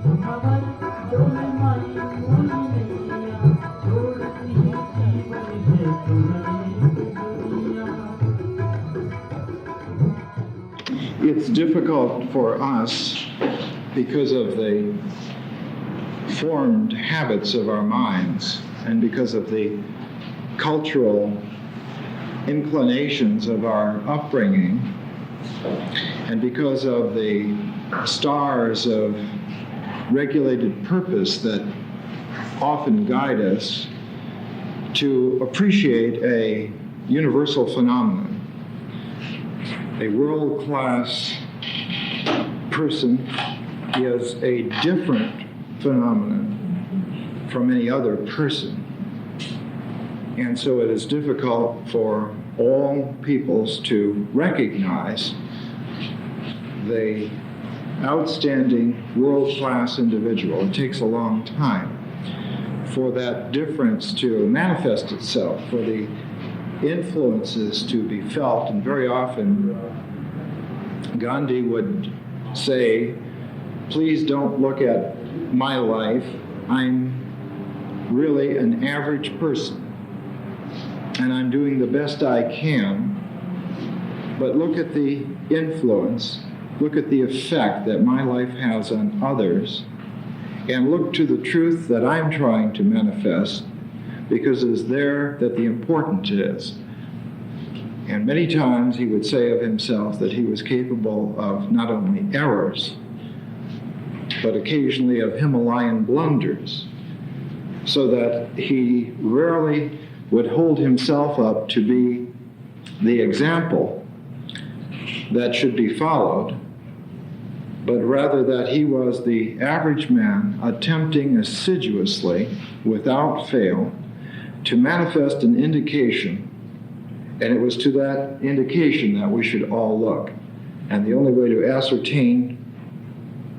It's difficult for us because of the formed habits of our minds and because of the cultural inclinations of our upbringing and because of the stars of regulated purpose that often guide us to appreciate a universal phenomenon. A world-class person is a different phenomenon from any other person. And so it is difficult for all peoples to recognize the outstanding world-class individual. It takes a long time for that difference to manifest itself, for the influences to be felt. And very often Gandhi would say, please don't look at my life. I'm really an average person and I'm doing the best I can, but look at the influence, look at the effect that my life has on others, and look to the truth that I'm trying to manifest, because it is there that the important is. And many times he would say of himself that he was capable of not only errors, but occasionally of Himalayan blunders, so that he rarely would hold himself up to be the example that should be followed, but rather that he was the average man attempting assiduously, without fail, to manifest an indication, and it was to that indication that we should all look. And the only way to ascertain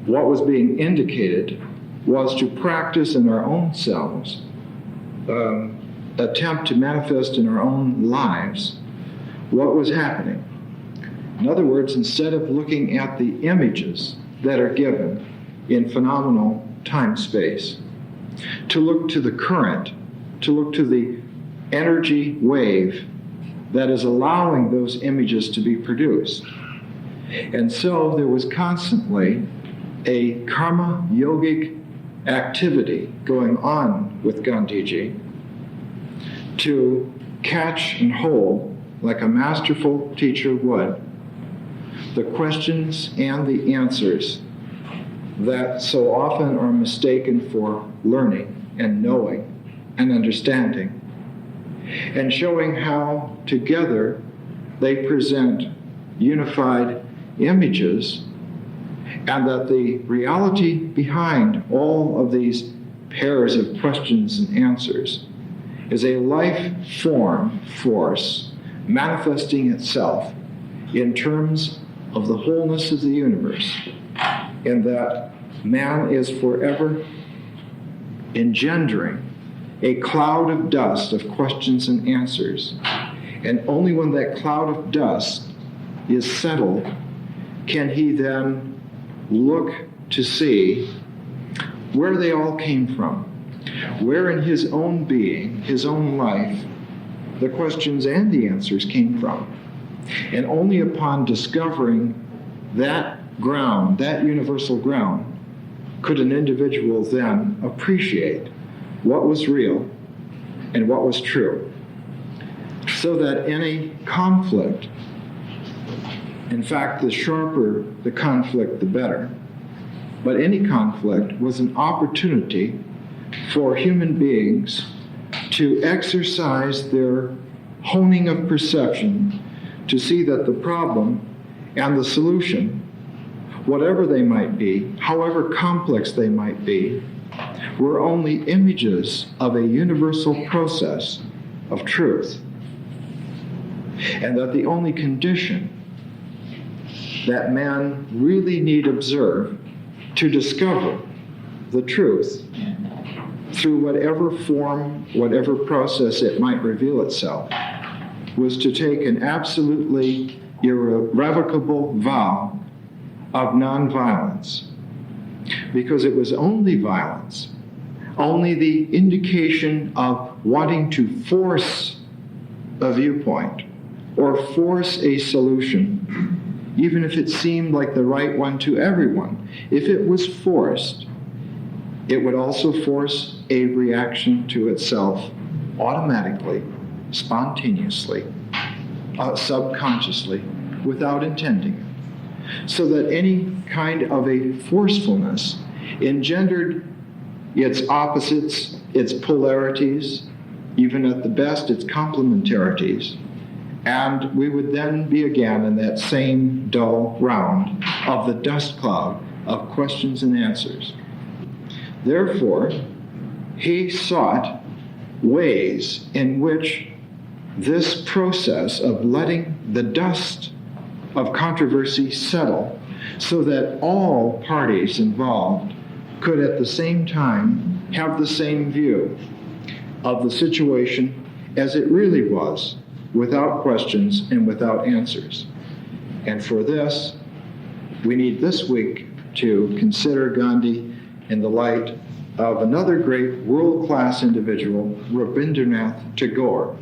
what was being indicated was to practice in our own selves, attempt to manifest in our own lives what was happening. In other words, instead of looking at the images that are given in phenomenal time-space, to look to the current, to look to the energy wave that is allowing those images to be produced. And so there was constantly a karma yogic activity going on with Gandhiji to catch and hold, like a masterful teacher would, the questions and the answers that so often are mistaken for learning and knowing and understanding, and showing how together they present unified images, and that the reality behind all of these pairs of questions and answers is a life form force manifesting itself in terms of the wholeness of the universe, and that man is forever engendering a cloud of dust of questions and answers. And only when that cloud of dust is settled can he then look to see where they all came from, where in his own being, his own life, the questions and the answers came from. And only upon discovering that ground, that universal ground, could an individual then appreciate what was real and what was true, so that any conflict, in fact, the sharper the conflict, the better, but any conflict was an opportunity for human beings to exercise their honing of perception to see that the problem and the solution, whatever they might be, however complex they might be, were only images of a universal process of truth. And that the only condition that man really need observe to discover the truth, through whatever form, whatever process it might reveal itself, was to take an absolutely irrevocable vow of nonviolence, because it was only violence, only the indication of wanting to force a viewpoint or force a solution, even if it seemed like the right one to everyone. If it was forced, it would also force a reaction to itself automatically, spontaneously, subconsciously, without intending it. So that any kind of a forcefulness engendered its opposites, its polarities, even at the best, its complementarities, and we would then be again in that same dull round of the dust cloud of questions and answers. Therefore, he sought ways in which this process of letting the dust of controversy settle so that all parties involved could at the same time have the same view of the situation as it really was, without questions and without answers. And for this, we need this week to consider Gandhi in the light of another great world-class individual, Rabindranath Tagore.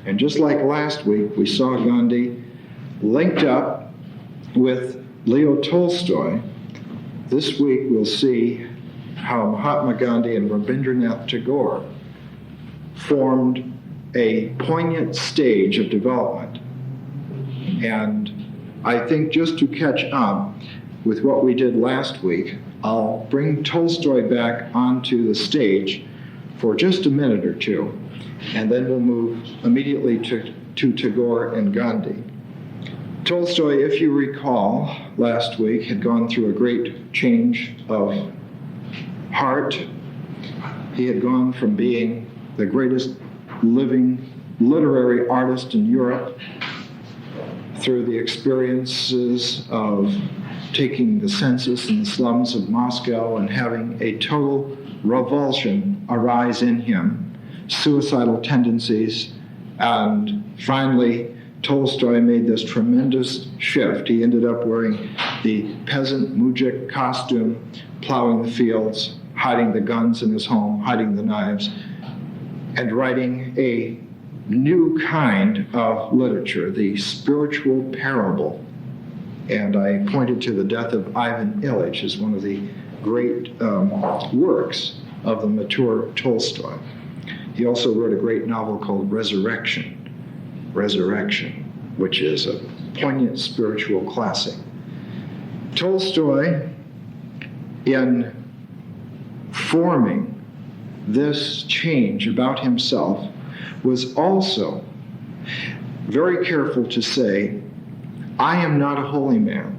And just like last week, we saw Gandhi linked up with Leo Tolstoy. This week we'll see how Mahatma Gandhi and Rabindranath Tagore formed a poignant stage of development. And I think just to catch up with what we did last week, I'll bring Tolstoy back onto the stage for just a minute or two, and then we'll move immediately to Tagore and Gandhi. Tolstoy, if you recall, last week had gone through a great change of heart. He had gone from being the greatest living literary artist in Europe through the experiences of taking the census in the slums of Moscow and having a total revulsion arise in him, suicidal tendencies, and finally Tolstoy made this tremendous shift. He ended up wearing the peasant mujik costume, plowing the fields, hiding the guns in his home, hiding the knives, and writing a new kind of literature, the spiritual parable. And I pointed to the death of Ivan Ilyich as one of the great works of the mature Tolstoy. He also wrote a great novel called Resurrection, which is a poignant spiritual classic. Tolstoy, in forming this change about himself, was also very careful to say, I am not a holy man.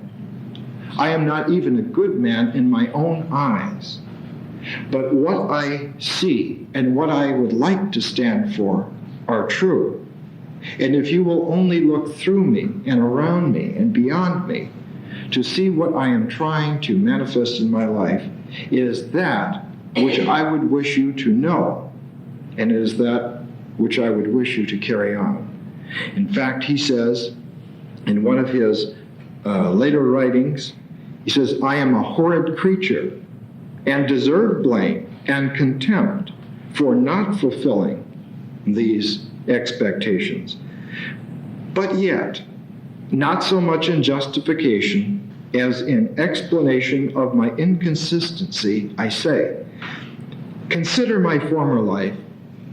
I am not even a good man in my own eyes. But what I see and what I would like to stand for are true. And if you will only look through me and around me and beyond me to see what I am trying to manifest in my life, it is that which I would wish you to know, and it is that which I would wish you to carry on. In fact, he says in one of his later writings, he says, I am a horrid creature and deserve blame and contempt for not fulfilling these expectations. But yet, not so much in justification as in explanation of my inconsistency, I say, consider my former life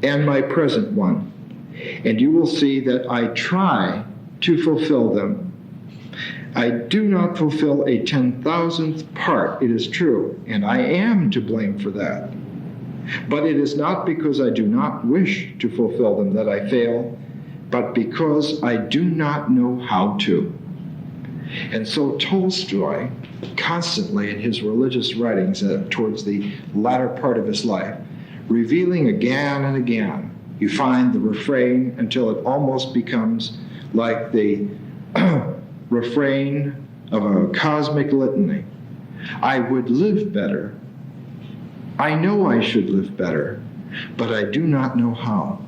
and my present one, and you will see that I try to fulfill them. I do not fulfill a 10,000th part, it is true, and I am to blame for that. But it is not because I do not wish to fulfill them that I fail, but because I do not know how to. And so Tolstoy, constantly in his religious writings towards the latter part of his life, revealing again and again, you find the refrain until it almost becomes like the refrain of a cosmic litany. I would live better. I know I should live better, but I do not know how.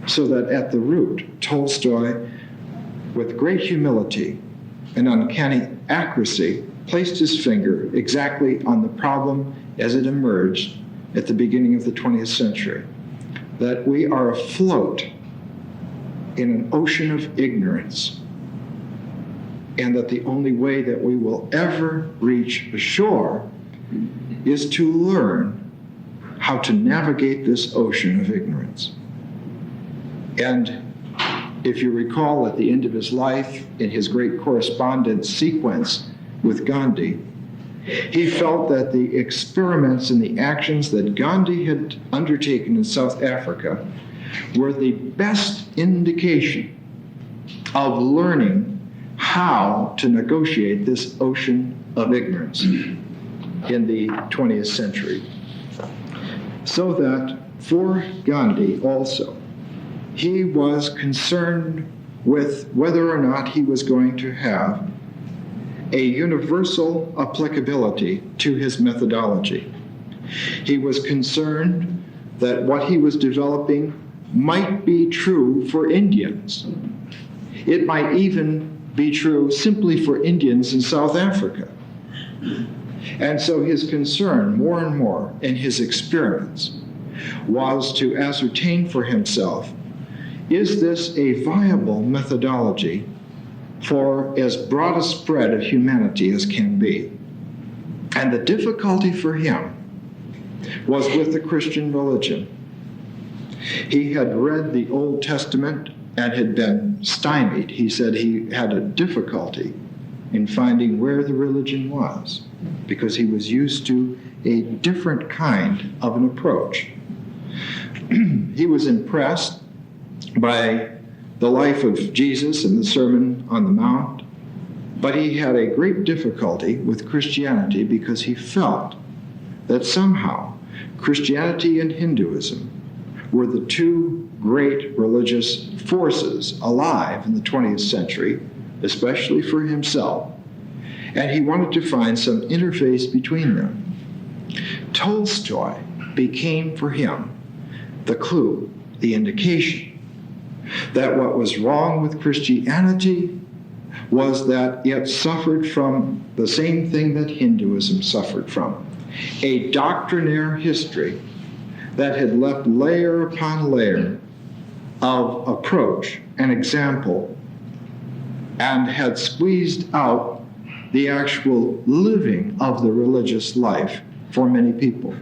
So that at the root, Tolstoy, with great humility and uncanny accuracy, placed his finger exactly on the problem as it emerged at the beginning of the 20th century, that we are afloat in an ocean of ignorance, and that the only way that we will ever reach the shore is to learn how to navigate this ocean of ignorance. And if you recall, at the end of his life, in his great correspondence sequence with Gandhi, he felt that the experiments and the actions that Gandhi had undertaken in South Africa were the best indication of learning how to negotiate this ocean of ignorance in the 20th century. So that for Gandhi also, he was concerned with whether or not he was going to have a universal applicability to his methodology. He was concerned that what he was developing might be true for Indians. It might even be true simply for Indians in South Africa. And so his concern, more and more in his experiments, was to ascertain for himself, is this a viable methodology for as broad a spread of humanity as can be? And the difficulty for him was with the Christian religion. He had read the Old Testament and had been stymied. He said he had a difficulty in finding where the religion was, because he was used to a different kind of an approach. He was impressed by the life of Jesus and the Sermon on the Mount, but he had a great difficulty with Christianity because he felt that somehow Christianity and Hinduism were the two great religious forces alive in the 20th century, especially for himself, and he wanted to find some interface between them. Tolstoy became for him the clue, the indication, that what was wrong with Christianity was that it suffered from the same thing that Hinduism suffered from, a doctrinaire history that had left layer upon layer of approach and example and had squeezed out the actual living of the religious life for many people.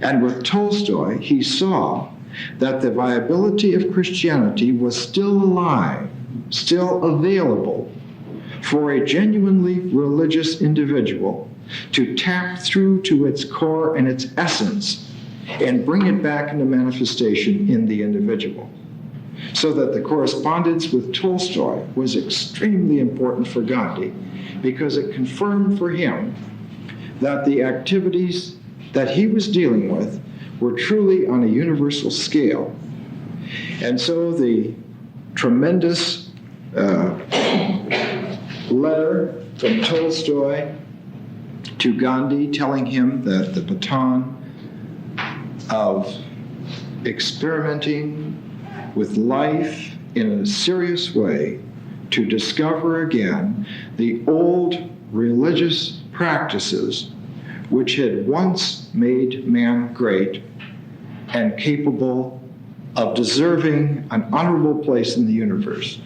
And with Tolstoy, he saw that the viability of Christianity was still alive, still available for a genuinely religious individual to tap through to its core and its essence and bring it back into manifestation in the individual. So that the correspondence with Tolstoy was extremely important for Gandhi, because it confirmed for him that the activities that he was dealing with were truly on a universal scale. And so the tremendous letter from Tolstoy to Gandhi telling him that the baton of experimenting with life in a serious way to discover again the old religious practices which had once made man great and capable of deserving an honorable place in the universe,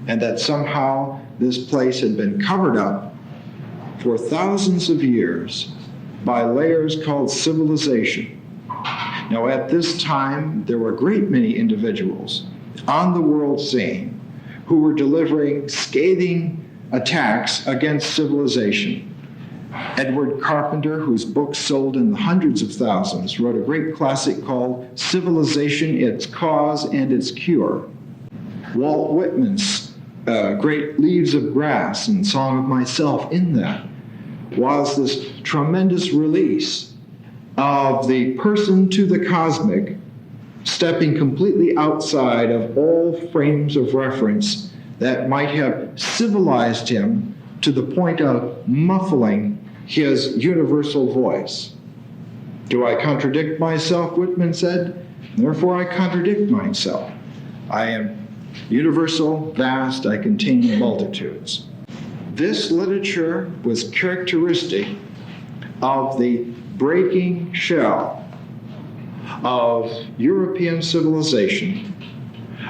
and that somehow this place had been covered up for thousands of years by layers called civilization. Now, at this time, there were a great many individuals on the world scene who were delivering scathing attacks against civilization. Edward Carpenter, whose books sold in the hundreds of thousands, wrote a great classic called Civilization, Its Cause and Its Cure. Walt Whitman's great Leaves of Grass and Song of Myself, in that was this tremendous release of the person to the cosmic, stepping completely outside of all frames of reference that might have civilized him to the point of muffling his universal voice. Do I contradict myself, Whitman said? Therefore I contradict myself. I am universal, vast, I contain multitudes. This literature was characteristic of the breaking shell of European civilization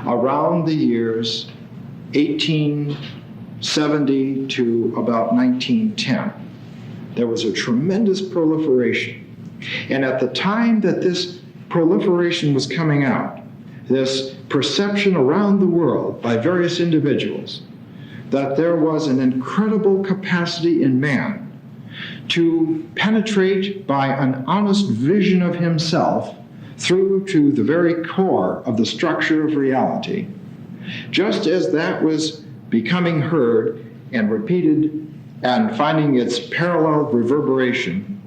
around the years 1870 to about 1910. There was a tremendous proliferation. And at the time that this proliferation was coming out, this perception around the world by various individuals that there was an incredible capacity in man to penetrate by an honest vision of himself through to the very core of the structure of reality. Just as that was becoming heard and repeated and finding its parallel reverberation,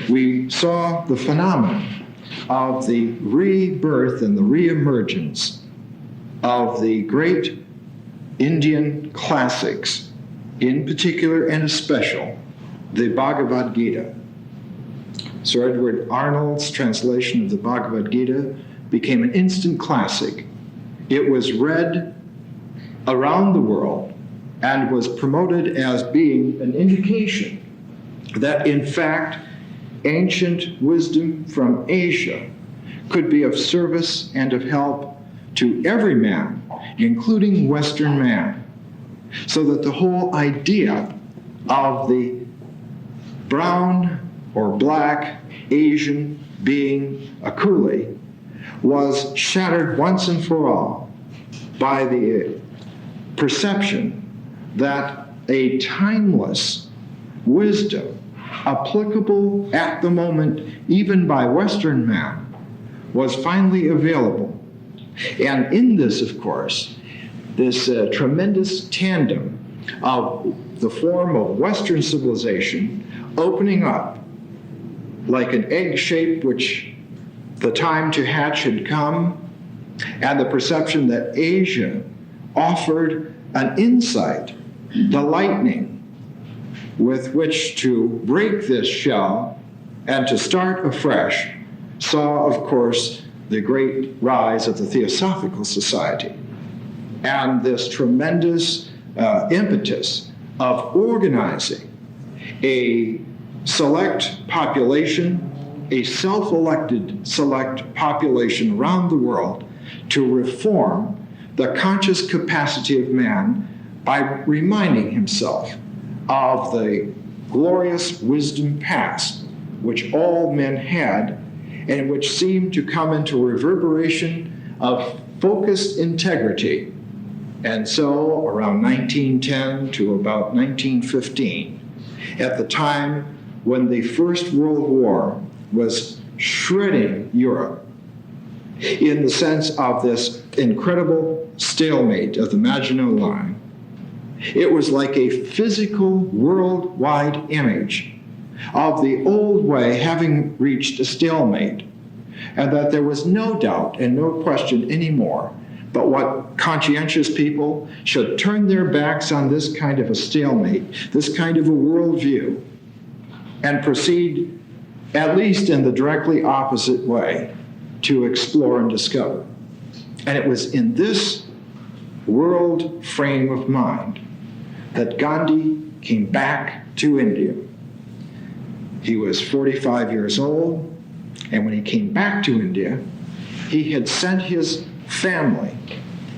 we saw the phenomenon of the rebirth and the reemergence of the great Indian classics, in particular and especial, the Bhagavad Gita. Sir Edward Arnold's translation of the Bhagavad Gita became an instant classic. It was read around the world and was promoted as being an indication that, in fact, ancient wisdom from Asia could be of service and of help to every man, including Western man, so that the whole idea of the brown or black Asian being a coolie was shattered once and for all by the perception that a timeless wisdom applicable at the moment even by Western man was finally available. And in this, of course, this tremendous tandem of the form of Western civilization opening up like an egg shape which the time to hatch had come, and the perception that Asia offered an insight, the lightning with which to break this shell and to start afresh, saw, of course, the great rise of the Theosophical Society and this tremendous impetus of organizing a select population, a self-elected select population around the world to reform the conscious capacity of man by reminding himself of the glorious wisdom past which all men had and which seemed to come into reverberation of focused integrity. And so around 1910 to about 1915, at the time when the First World War was shredding Europe in the sense of this incredible stalemate of the Maginot Line, it was like a physical worldwide image of the old way having reached a stalemate, and that there was no doubt and no question anymore but what conscientious people should turn their backs on this kind of a stalemate, this kind of a worldview, and proceed, at least in the directly opposite way, to explore and discover. And it was in this world frame of mind that Gandhi came back to India. He was 45 years old, and when he came back to India, he had sent his family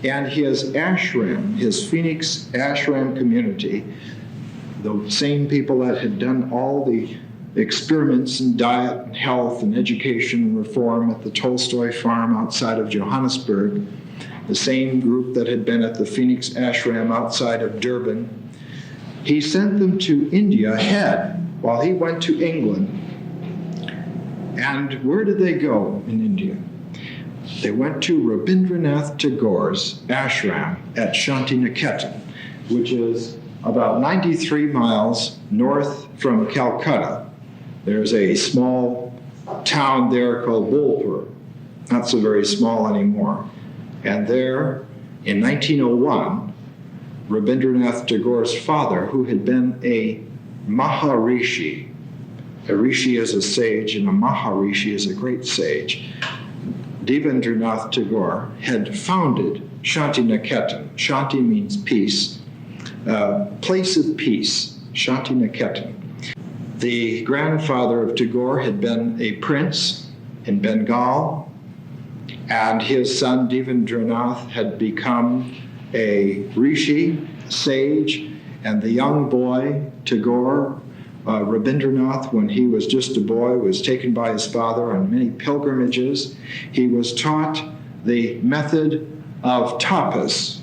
and his ashram, his Phoenix ashram community, the same people that had done all the experiments in diet and health and education and reform at the Tolstoy farm outside of Johannesburg, the same group that had been at the Phoenix ashram outside of Durban. He sent them to India ahead while he went to England. And where did they go in India? They went to Rabindranath Tagore's ashram at Shantiniketan, which is about 93 miles north from Calcutta. There's a small town there called Bolpur, not so very small anymore. And there, in 1901, Rabindranath Tagore's father, who had been a Maharishi, a rishi is a sage and a Maharishi is a great sage, Devendranath Tagore had founded Shantiniketan. Shanti means peace. place of peace, Shanti Niketan. The grandfather of Tagore had been a prince in Bengal, and his son Devendranath had become a rishi, sage, and the young boy, Tagore, Rabindranath, when he was just a boy, was taken by his father on many pilgrimages. He was taught the method of tapas,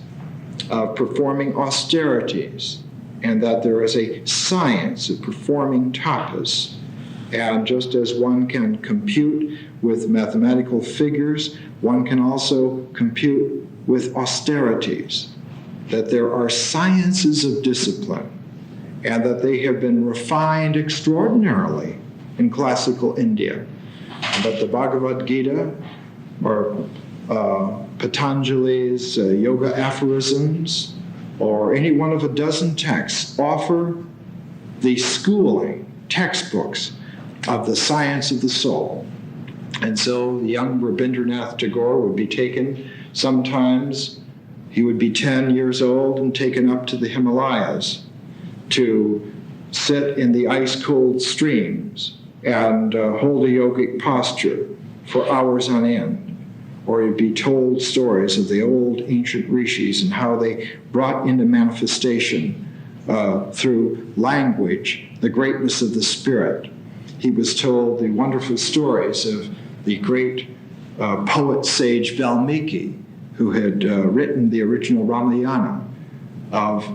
of performing austerities, and that there is a science of performing tapas. And just as one can compute with mathematical figures, one can also compute with austerities, that there are sciences of discipline, and that they have been refined extraordinarily in classical India. But the Bhagavad Gita, or Patanjali's yoga aphorisms, or any one of a dozen texts, offer the schooling, textbooks of the science of the soul. And so the young Rabindranath Tagore would be taken, sometimes he would be 10 years old and taken up to the Himalayas to sit in the ice-cold streams and hold a yogic posture for hours on end. Or he'd be told stories of the old ancient rishis and how they brought into manifestation through language the greatness of the spirit. He was told the wonderful stories of the great poet sage Valmiki, who had written the original Ramayana, of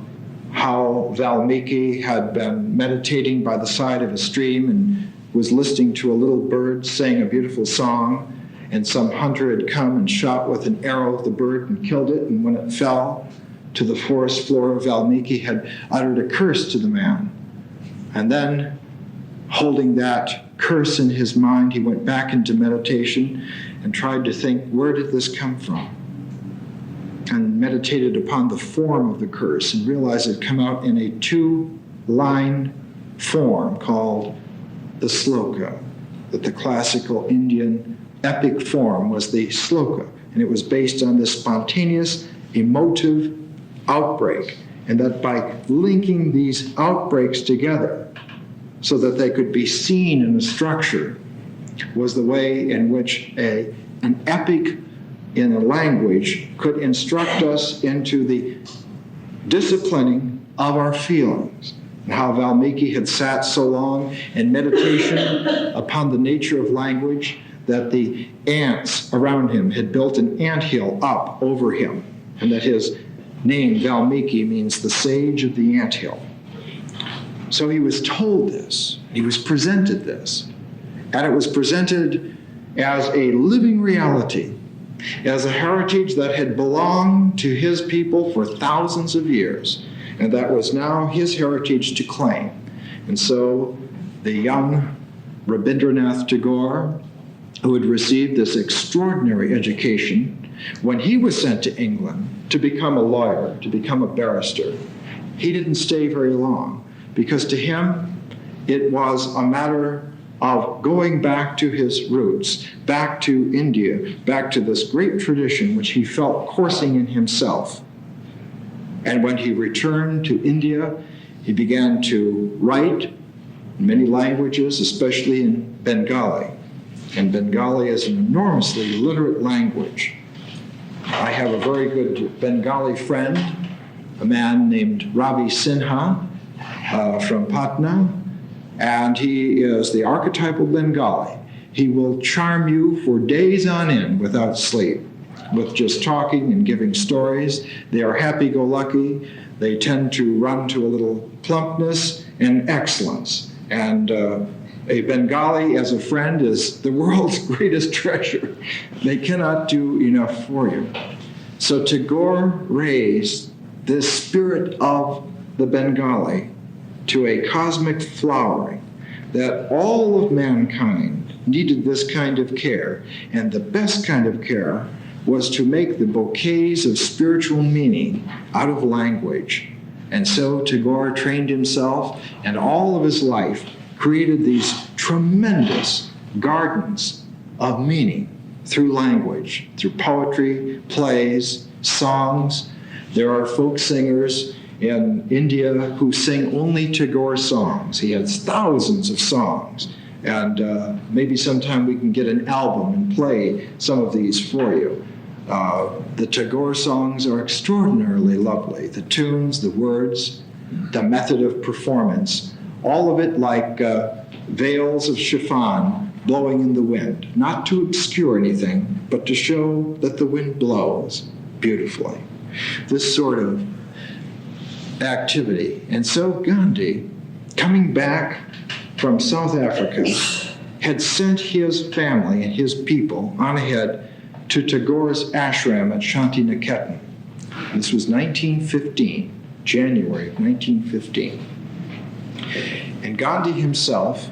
how Valmiki had been meditating by the side of a stream and was listening to a little bird sing a beautiful song, and some hunter had come and shot with an arrow the bird and killed it, and when it fell to the forest floor, Valmiki had uttered a curse to the man. And then, holding that curse in his mind, he went back into meditation and tried to think, where did this come from? And meditated upon the form of the curse and realized it had come out in a 2-line form called the sloka, that the classical Indian epic form was the sloka, and it was based on this spontaneous, emotive outbreak, and that by linking these outbreaks together so that they could be seen in a structure was the way in which an epic in a language could instruct us into the disciplining of our feelings. And how Valmiki had sat so long in meditation upon the nature of language that the ants around him had built an anthill up over him, and that his name, Valmiki, means the sage of the anthill. So he was told this, he was presented this, and it was presented as a living reality, as a heritage that had belonged to his people for thousands of years, and that was now his heritage to claim. And so the young Rabindranath Tagore, who had received this extraordinary education, when he was sent to England to become a lawyer, to become a barrister, he didn't stay very long, because to him it was a matter of going back to his roots, back to India, back to this great tradition which he felt coursing in himself. And when he returned to India, he began to write in many languages, especially in Bengali. And Bengali is an enormously literate language. I have a very good Bengali friend, a man named Ravi Sinha from Patna, and he is the archetypal Bengali. He will charm you for days on end without sleep, with just talking and giving stories. They are happy-go-lucky. They tend to run to a little plumpness and excellence. And a Bengali as a friend is the world's greatest treasure. They cannot do enough for you. So Tagore raised this spirit of the Bengali to a cosmic flowering, that all of mankind needed this kind of care, and the best kind of care was to make the bouquets of spiritual meaning out of language. And so Tagore trained himself, and all of his life created these tremendous gardens of meaning through language, through poetry, plays, songs. There are folk singers in India who sing only Tagore songs. He has thousands of songs. And maybe sometime we can get an album and play some of these for you. The Tagore songs are extraordinarily lovely. The tunes, the words, the method of performance, all of it like veils of chiffon blowing in the wind, not to obscure anything, but to show that the wind blows beautifully. This sort of activity. And so Gandhi, coming back from South Africa, had sent his family and his people on ahead to Tagore's ashram at Shantiniketan. This was 1915, January of 1915. And Gandhi himself,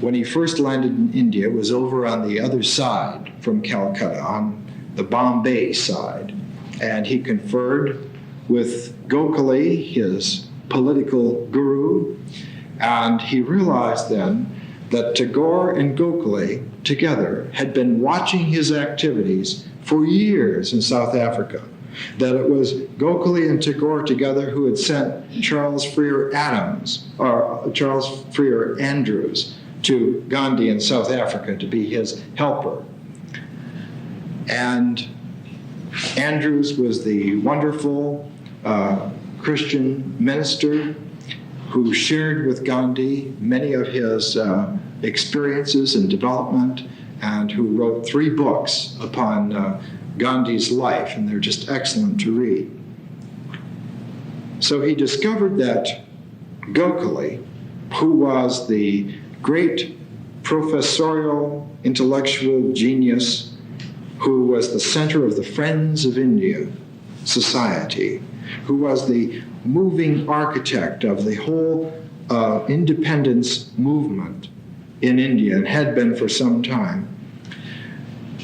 when he first landed in India, was over on the other side from Calcutta, on the Bombay side. And he conferred with Gokhale, his political guru, and he realized then that Tagore and Gokhale together had been watching his activities for years in South Africa, that it was Gokhale and Tagore together who had sent Charles Freer Andrews to Gandhi in South Africa to be his helper. And Andrews was the wonderful Christian minister who shared with Gandhi many of his experiences and development, and who wrote 3 books upon Gandhi's life, and they're just excellent to read. So he discovered that Gokhale, who was the great professorial intellectual genius who was the center of the Friends of India Society, who was the moving architect of the whole independence movement in India, and had been for some time,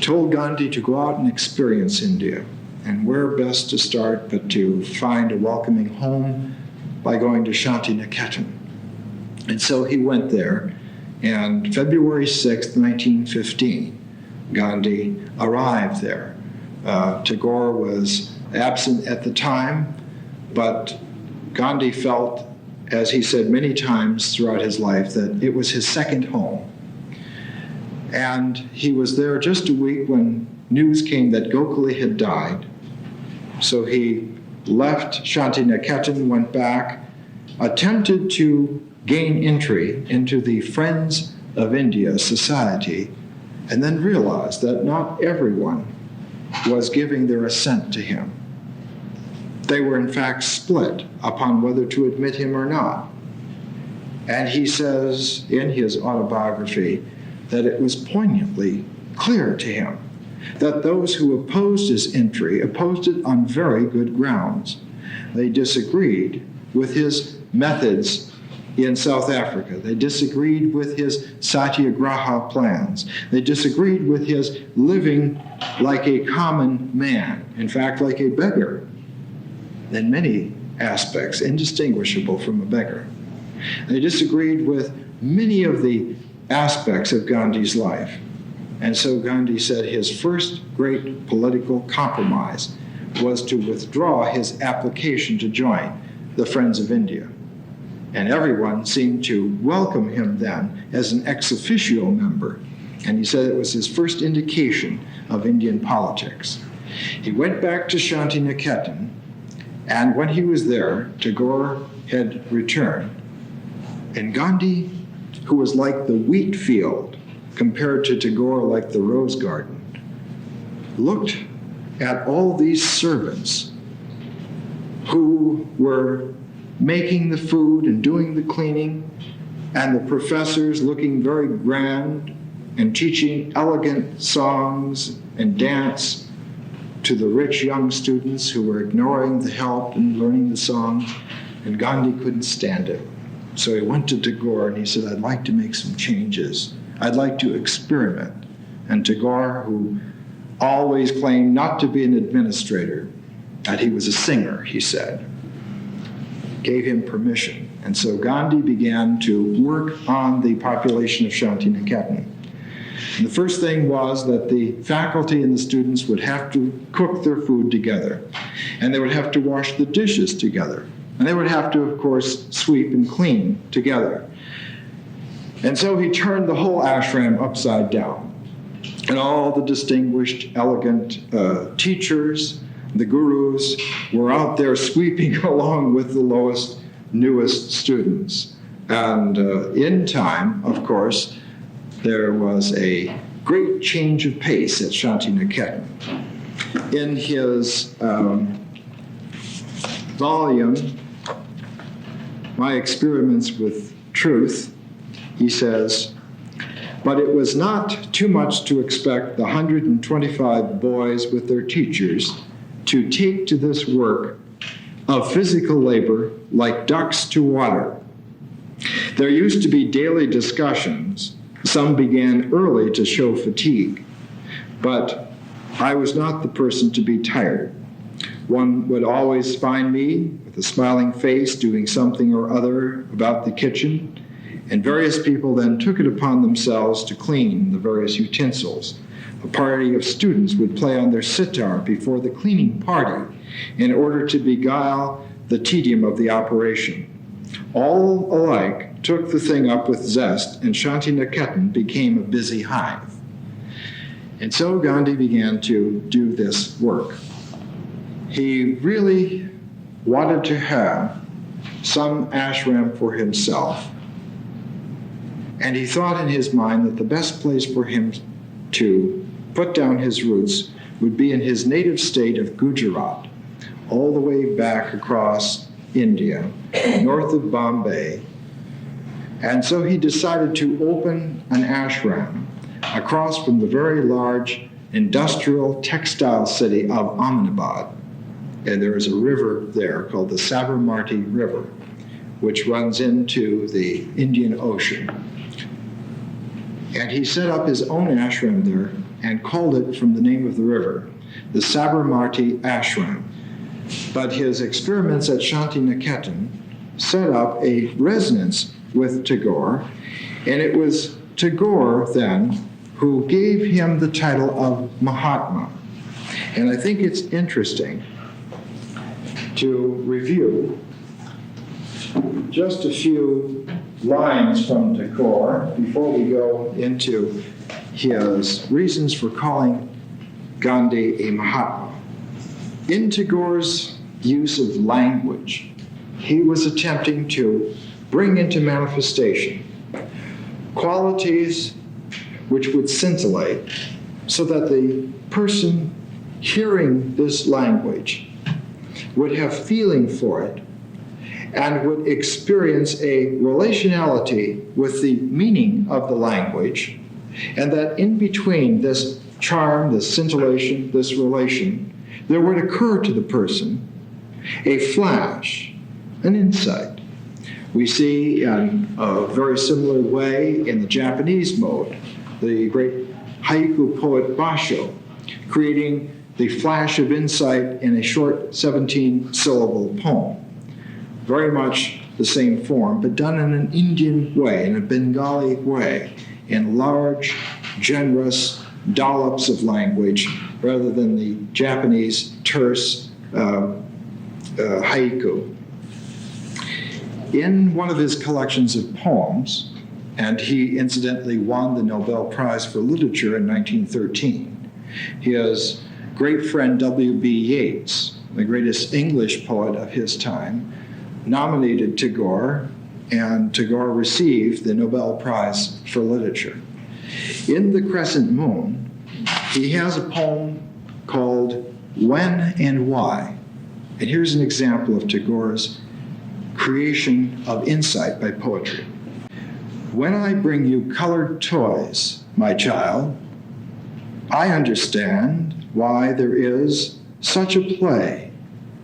told Gandhi to go out and experience India. And where best to start but to find a welcoming home by going to Shantiniketan. And so he went there, and February 6th, 1915, Gandhi arrived there. Tagore was absent at the time, but Gandhi felt, as he said many times throughout his life, that it was his second home. And he was there just a week when news came that Gokhale had died. So he left Shantiniketan, went back, attempted to gain entry into the Friends of India Society, and then realized that not everyone was giving their assent to him. They were in fact split upon whether to admit him or not. And he says in his autobiography that it was poignantly clear to him that those who opposed his entry opposed it on very good grounds. They disagreed with his methods in South Africa. They disagreed with his Satyagraha plans. They disagreed with his living like a common man, in fact, like a beggar, in many aspects, indistinguishable from a beggar. They disagreed with many of the aspects of Gandhi's life. And so Gandhi said his first great political compromise was to withdraw his application to join the Friends of India. And everyone seemed to welcome him then as an ex officio member. And he said it was his first indication of Indian politics. He went back to Shantiniketan, and when he was there, Tagore had returned. And Gandhi, who was like the wheat field compared to Tagore like the rose garden, looked at all these servants who were making the food and doing the cleaning, and the professors looking very grand and teaching elegant songs and dance to the rich young students who were ignoring the help and learning the songs, and Gandhi couldn't stand it. So he went to Tagore and he said, I'd like to make some changes. I'd like to experiment. And Tagore, who always claimed not to be an administrator, that he was a singer, he said, gave him permission. And so Gandhi began to work on the population of Shantiniketan. And the first thing was that the faculty and the students would have to cook their food together. And they would have to wash the dishes together. And they would have to, of course, sweep and clean together. And so he turned the whole ashram upside down. And all the distinguished, elegant teachers, the gurus, were out there sweeping along with the lowest, newest students. And in time, of course, there was a great change of pace at Shantiniketan. In his volume, My Experiments with Truth, he says, "But it was not too much to expect the 125 boys with their teachers to take to this work of physical labor like ducks to water. There used to be daily discussions. Some began early to show fatigue, but I was not the person to be tired. One would always find me with a smiling face doing something or other about the kitchen, and various people then took it upon themselves to clean the various utensils. A party of students would play on their sitar before the cleaning party in order to beguile the tedium of the operation. All alike took the thing up with zest, and Shantiniketan became a busy hive." And so Gandhi began to do this work. He really wanted to have some ashram for himself. And he thought in his mind that the best place for him to put down his roots would be in his native state of Gujarat, all the way back across India, north of Bombay. And so he decided to open an ashram across from the very large industrial textile city of Ahmedabad. And there is a river there called the Sabarmati River, which runs into the Indian Ocean. And he set up his own ashram there and called it from the name of the river, the Sabarmati Ashram. But his experiments at Shantiniketan set up a resonance with Tagore, and it was Tagore then who gave him the title of Mahatma. And I think it's interesting to review just a few lines from Tagore before we go into his reasons for calling Gandhi a Mahatma. In Tagore's use of language, he was attempting to bring into manifestation qualities which would scintillate so that the person hearing this language would have feeling for it and would experience a relationality with the meaning of the language, and that in between this charm, this scintillation, this relation, there would occur to the person a flash, an insight. We see in a very similar way in the Japanese mode, the great haiku poet Basho, creating the flash of insight in a short 17-syllable poem. Very much the same form, but done in an Indian way, in a Bengali way, in large, generous dollops of language, rather than the Japanese terse haiku. In one of his collections of poems, and he incidentally won the Nobel Prize for Literature in 1913, his great friend W.B. Yeats, the greatest English poet of his time, nominated Tagore, and Tagore received the Nobel Prize for Literature. In The Crescent Moon, he has a poem called When and Why. And here's an example of Tagore's creation of insight by poetry. When I bring you colored toys, my child, I understand why there is such a play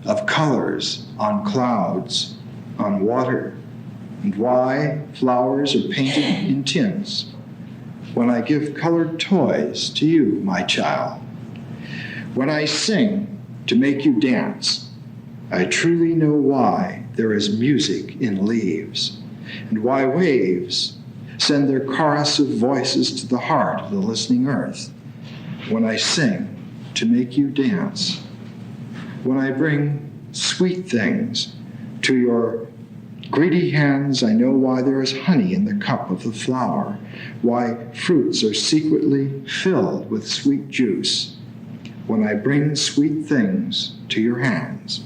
of colors on clouds, on water, and why flowers are painted in tints. When I give colored toys to you, my child, when I sing to make you dance, I truly know why there is music in leaves, and why waves send their chorus of voices to the heart of the listening earth. When I sing to make you dance, When I bring sweet things to your greedy hands, I know why there is honey in the cup of the flower, why fruits are secretly filled with sweet juice. When I bring sweet things to your hands,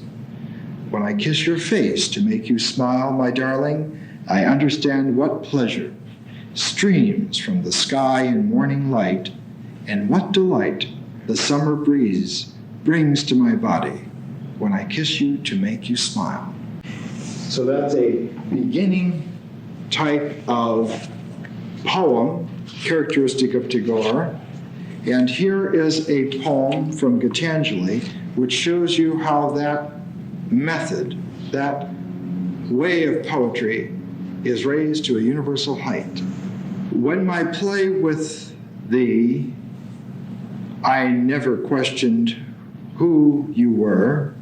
when I kiss your face to make you smile, my darling, I understand what pleasure streams from the sky in morning light, and what delight the summer breeze brings to my body when I kiss you to make you smile. So that's a beginning type of poem characteristic of Tagore. And here is a poem from Gitanjali, which shows you how that method, that way of poetry, is raised to a universal height. When my play with thee, I never questioned who you were.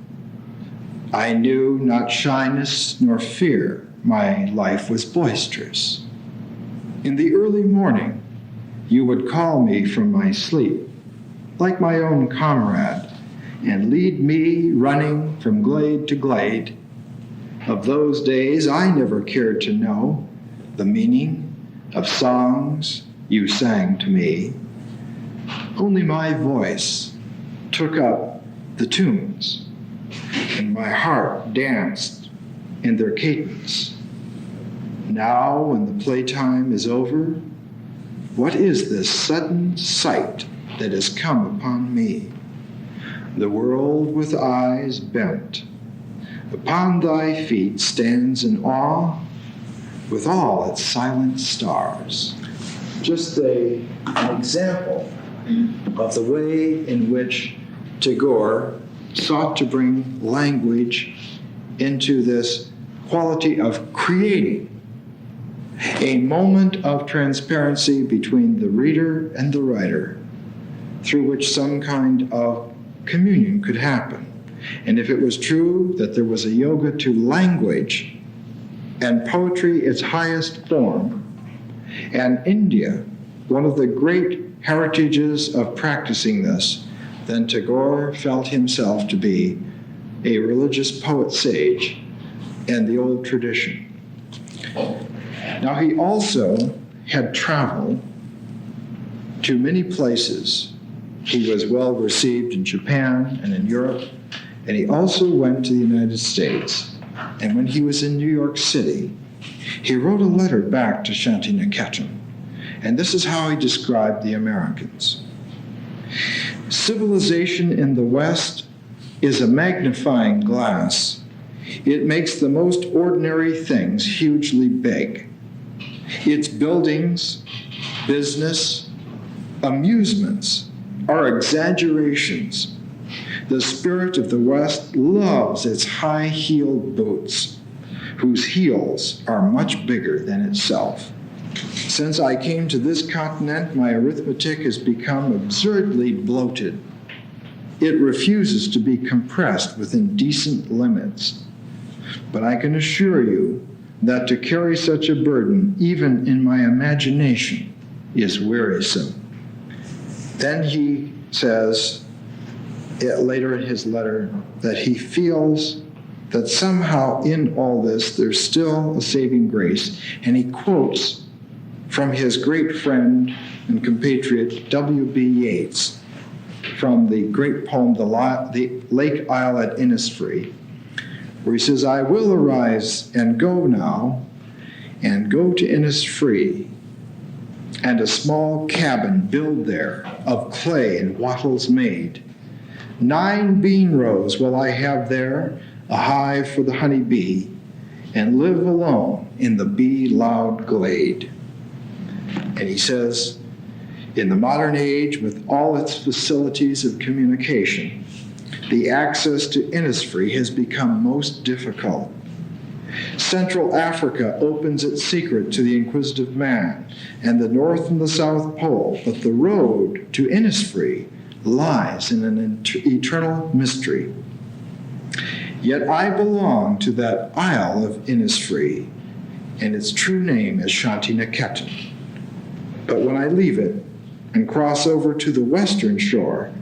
I knew not shyness nor fear. My life was boisterous. In the early morning, you would call me from my sleep, like my own comrade, and lead me running from glade to glade. Of those days, I never cared to know the meaning of songs you sang to me. Only my voice took up the tunes, and my heart danced in their cadence. Now, when the playtime is over, what is this sudden sight that has come upon me? The world with eyes bent upon thy feet stands in awe with all its silent stars. Just an example of the way in which Tagore sought to bring language into this quality of creating a moment of transparency between the reader and the writer, through which some kind of communion could happen. And if it was true that there was a yoga to language and poetry its highest form, and India, one of the great heritages of practicing this, then Tagore felt himself to be a religious poet sage and the old tradition. Now, he also had traveled to many places. He was well received in Japan and in Europe, and he also went to the United States. And when he was in New York City, he wrote a letter back to Shantiniketan. And this is how he described the Americans. Civilization in the West is a magnifying glass. It makes the most ordinary things hugely big. Its buildings, business, amusements are exaggerations. The spirit of the West loves its high-heeled boots, whose heels are much bigger than itself. Since I came to this continent, my arithmetic has become absurdly bloated. It refuses to be compressed within decent limits. But I can assure you that to carry such a burden, even in my imagination, is wearisome. Then he says, later in his letter, that he feels that somehow in all this there's still a saving grace, and he quotes from his great friend and compatriot W.B. Yeats from the great poem, The Lake Isle at Innisfree, where he says, I will arise and go now, and go to Innisfree, and a small cabin build there of clay and wattles made. 9 bean rows will I have there, a hive for the honey bee, and live alone in the bee-loud glade. And he says, in the modern age, with all its facilities of communication, the access to Innisfree has become most difficult. Central Africa opens its secret to the inquisitive man, and the North and the South Pole, but the road to Innisfree lies in an eternal mystery. Yet I belong to that Isle of Innisfree, and its true name is Shantiniketan. But when I leave it and cross over to the western shore,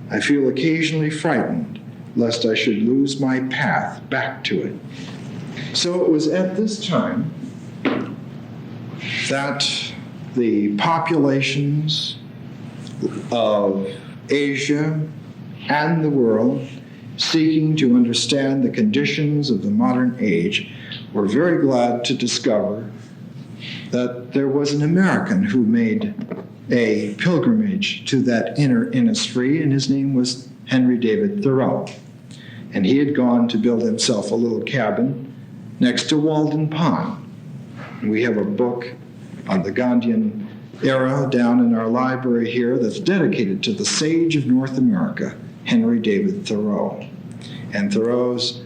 I feel occasionally frightened, lest I should lose my path back to it. So it was at this time that the populations of Asia and the world, seeking to understand the conditions of the modern age, were very glad to discover that there was an American who made a pilgrimage to that inner Innisfree, and his name was Henry David Thoreau. And he had gone to build himself a little cabin next to Walden Pond. And we have a book on the Gandhian era down in our library here that's dedicated to the sage of North America, Henry David Thoreau. And Thoreau's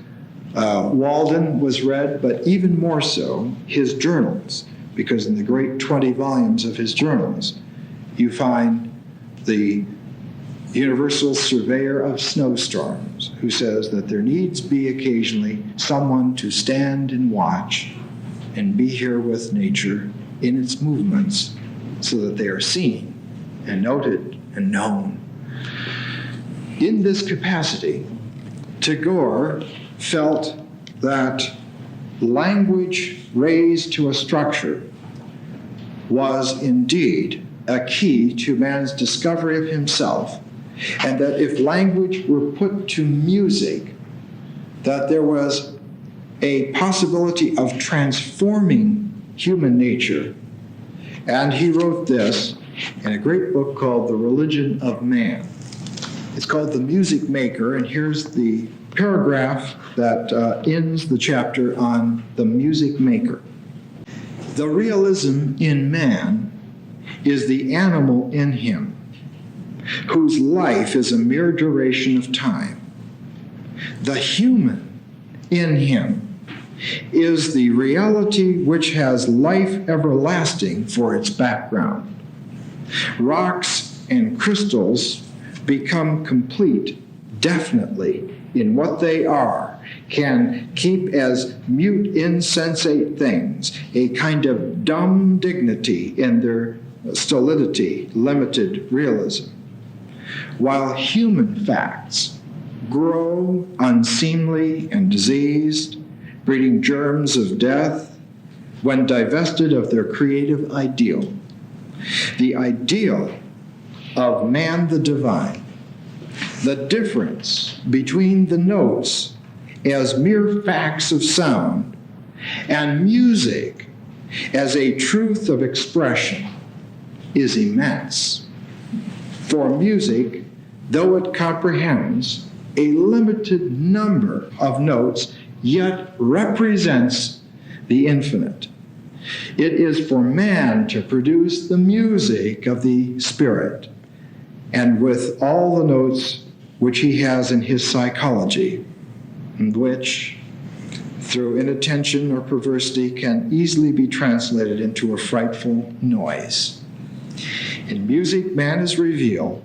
Walden was read, but even more so, his journals, because in the great 20 volumes of his journals, you find the universal surveyor of snowstorms, who says that there needs be occasionally someone to stand and watch and be here with nature in its movements so that they are seen and noted and known. In this capacity, Tagore felt that language raised to a structure was indeed a key to man's discovery of himself, and that if language were put to music, that there was a possibility of transforming human nature. And he wrote this in a great book called The Religion of Man. It's called The Music Maker, and here's the paragraph that ends the chapter on the music maker. The realism in man is the animal in him, whose life is a mere duration of time. The human in him is the reality which has life everlasting for its background. Rocks and crystals become complete definitely in what they are, can keep as mute, insensate things, a kind of dumb dignity in their stolidity, limited realism, while human facts grow unseemly and diseased, breeding germs of death when divested of their creative ideal. The ideal of man the divine, the difference between the notes as mere facts of sound and music as a truth of expression, is immense. For music, though it comprehends a limited number of notes, yet represents the infinite. It is for man to produce the music of the Spirit, and with all the notes which he has in his psychology, which, through inattention or perversity, can easily be translated into a frightful noise. In music, man is revealed,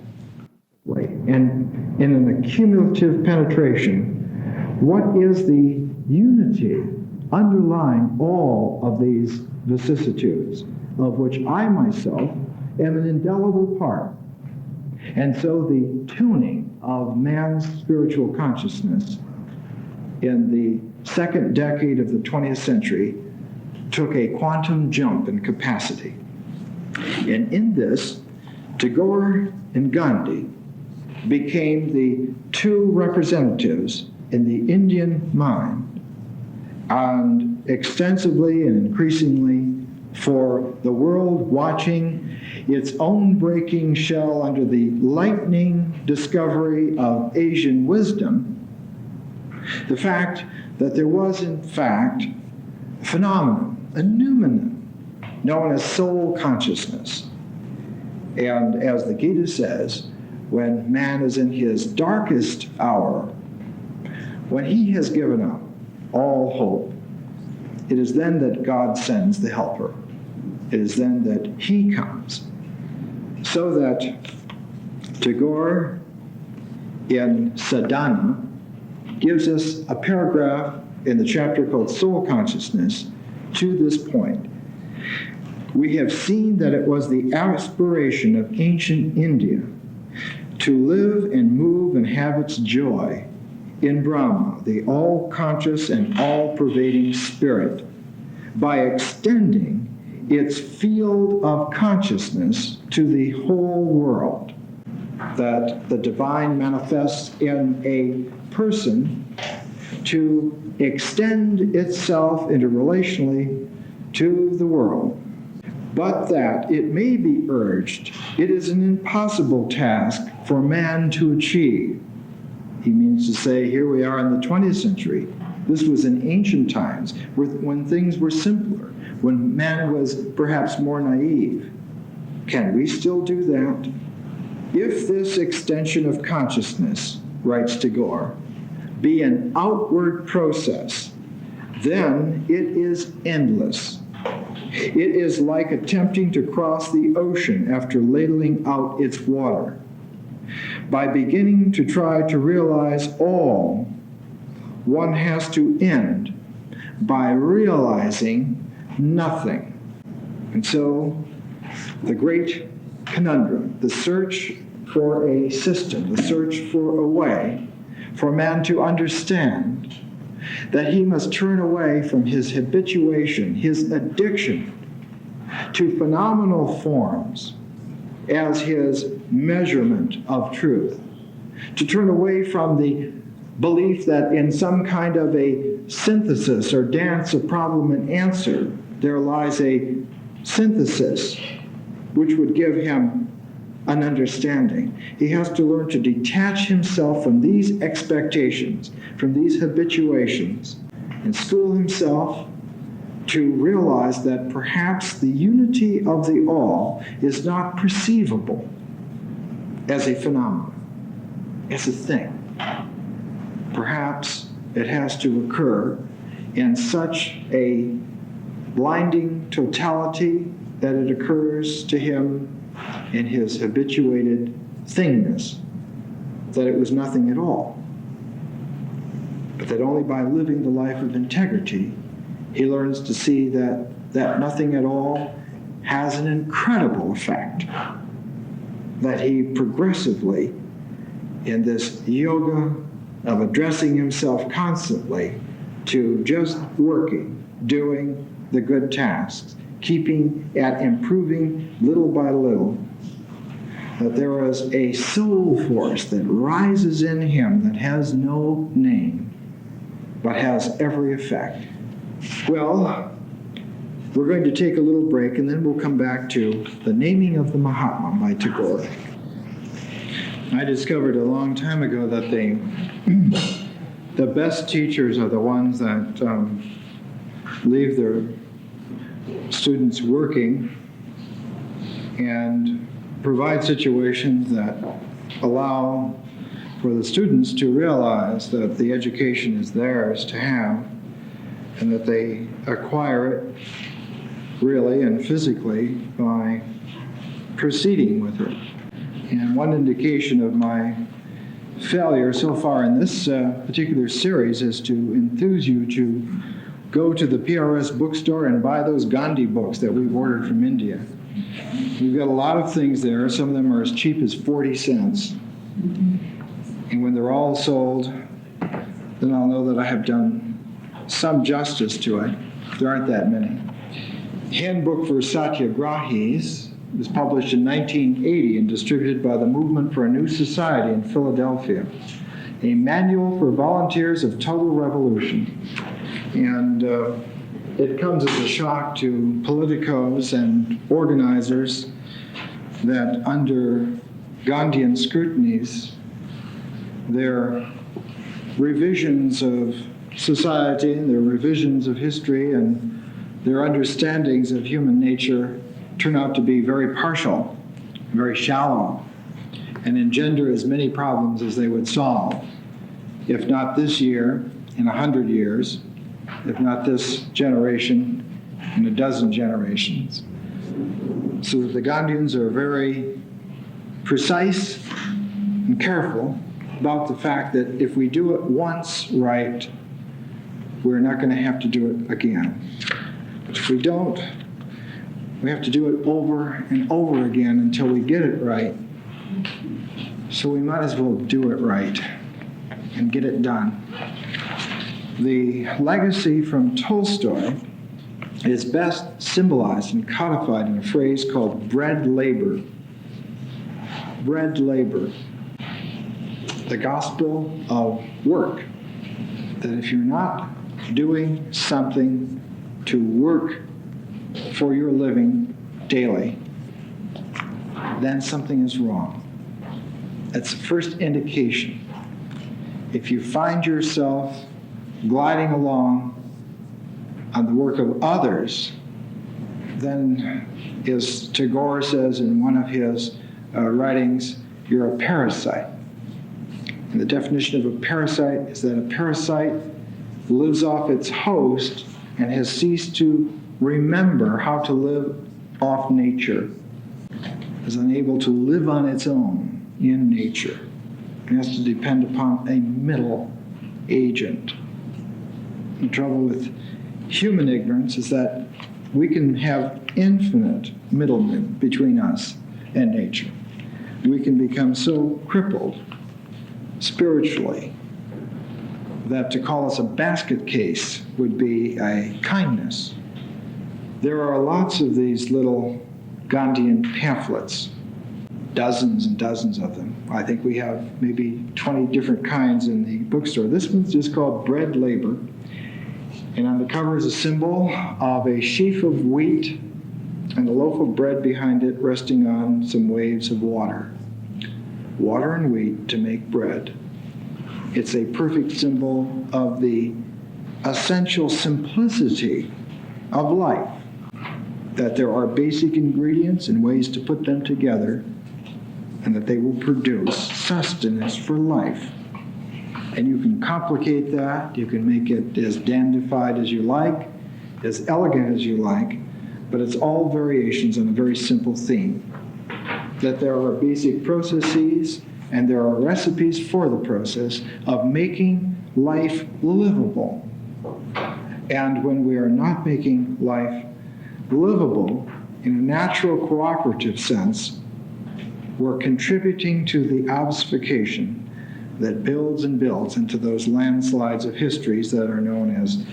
and in an accumulative penetration, what is the unity underlying all of these vicissitudes, of which I myself am an indelible part. And so the tuning of man's spiritual consciousness in the second decade of the 20th century took a quantum jump in capacity. And in this, Tagore and Gandhi became the two representatives in the Indian mind, and extensively and increasingly for the world watching its own breaking shell under the lightning discovery of Asian wisdom, the fact that there was in fact a phenomenon, a noumenon, known as soul consciousness. And as the Gita says, when man is in his darkest hour, when he has given up all hope, it is then that God sends the helper. It is then that he comes. So that Tagore in Sadhana gives us a paragraph in the chapter called Soul Consciousness to this point. We have seen that it was the aspiration of ancient India to live and move and have its joy in Brahma, the all-conscious and all-pervading spirit, by extending its field of consciousness to the whole world, that the divine manifests in a person to extend itself interrelationally to the world, but that it may be urged it is an impossible task for man to achieve. He means to say, here we are in the 20th century. This was in ancient times, when things were simpler, when man was perhaps more naive. Can we still do that? If this extension of consciousness, writes Tagore, be an outward process, then it is endless. It is like attempting to cross the ocean after ladling out its water. By beginning to try to realize all, one has to end by realizing nothing. And so, the great conundrum, the search for a system, the search for a way for man to understand that he must turn away from his habituation, his addiction to phenomenal forms as his measurement of truth, to turn away from the belief that in some kind of a synthesis or dance of problem and answer, there lies a synthesis which would give him an understanding. He has to learn to detach himself from these expectations, from these habituations, and school himself to realize that perhaps the unity of the all is not perceivable as a phenomenon, as a thing. Perhaps it has to occur in such a blinding totality that it occurs to him in his habituated thingness, that it was nothing at all. But that only by living the life of integrity, he learns to see that nothing at all has an incredible effect. That he progressively, in this yoga of addressing himself constantly to just working, doing the good tasks, keeping at improving little by little, that there is a soul force that rises in him that has no name, but has every effect. Well, we're going to take a little break, and then we'll come back to the naming of the Mahatma by Tagore. I discovered a long time ago that the best teachers are the ones that leave their students working and provide situations that allow for the students to realize that the education is theirs to have and that they acquire it really and physically by proceeding with it. And one indication of my failure so far in this particular series is to enthuse you to go to the PRS bookstore and buy those Gandhi books that we've ordered from India. We've got a lot of things there. Some of them are as cheap as 40 cents. And when they're all sold, then I'll know that I have done some justice to it. There aren't that many. Handbook for Satyagrahis was published in 1980 and distributed by the Movement for a New Society in Philadelphia. A manual for volunteers of total revolution. And it comes as a shock to politicos and organizers that under Gandhian scrutinies, their revisions of society, their revisions of history, and their understandings of human nature turn out to be very partial, very shallow, and engender as many problems as they would solve, if not this year, in 100 years, if not this generation, in a dozen generations. So that the Gandhians are very precise and careful about the fact that if we do it once right, we're not going to have to do it again. But if we don't, we have to do it over and over again until we get it right. So we might as well do it right. and get it done. The legacy from Tolstoy is best symbolized and codified in a phrase called bread labor. Bread labor. The gospel of work. That if you're not doing something to work for your living daily, then something is wrong. That's the first indication. If you find yourself gliding along on the work of others, then, as Tagore says in one of his writings, you're a parasite. And the definition of a parasite is that a parasite lives off its host and has ceased to remember how to live off nature, is unable to live on its own in nature. It has to depend upon a middle agent. The trouble with human ignorance is that we can have infinite middlemen between us and nature. We can become so crippled spiritually that to call us a basket case would be a kindness. There are lots of these little Gandhian pamphlets, dozens and dozens of them. I think we have maybe 20 different kinds in the bookstore. This one's just called Bread Labor. And on the cover is a symbol of a sheaf of wheat and a loaf of bread behind it resting on some waves of water. Water and wheat to make bread. It's a perfect symbol of the essential simplicity of life, that there are basic ingredients and ways to put them together, and that they will produce sustenance for life. And you can complicate that, you can make it as dandified as you like, as elegant as you like, but it's all variations on a very simple theme. That there are basic processes and there are recipes for the process of making life livable. And when we are not making life livable in a natural cooperative sense, we're contributing to the obfuscation that builds and builds into those landslides of histories that are known as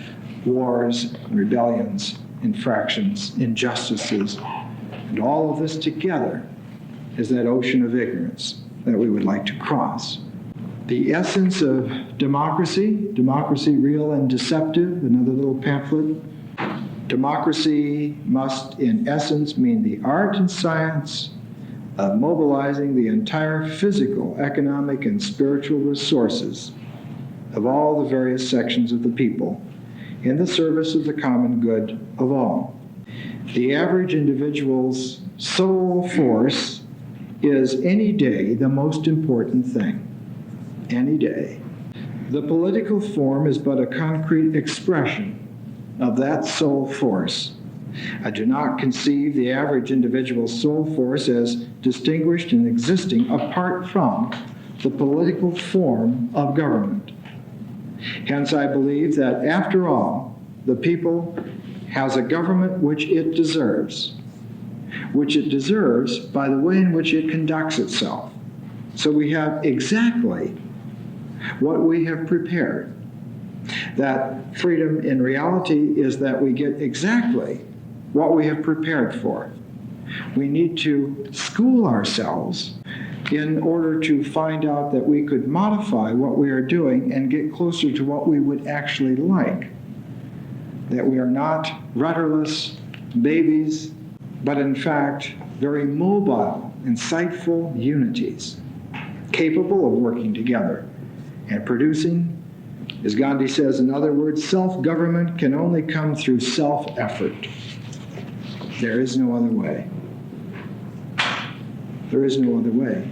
wars, rebellions, infractions, injustices. And all of this together is that ocean of ignorance that we would like to cross. The essence of democracy, democracy real and deceptive, another little pamphlet. Democracy must, in essence, mean the art and science of mobilizing the entire physical, economic, and spiritual resources of all the various sections of the people in the service of the common good of all. The average individual's sole force is any day the most important thing. Any day. The political form is but a concrete expression of that sole force. I do not conceive the average individual's soul force as distinguished and existing apart from the political form of government. Hence, I believe that after all, the people has a government which it deserves by the way in which it conducts itself. So we have exactly what we have prepared. That freedom in reality is that we get exactly what we have prepared for. We need to school ourselves in order to find out that we could modify what we are doing and get closer to what we would actually like. That we are not rudderless babies, but in fact, very mobile, insightful unities, capable of working together and producing. As Gandhi says, in other words, self-government can only come through self-effort. There is no other way. There is no other way.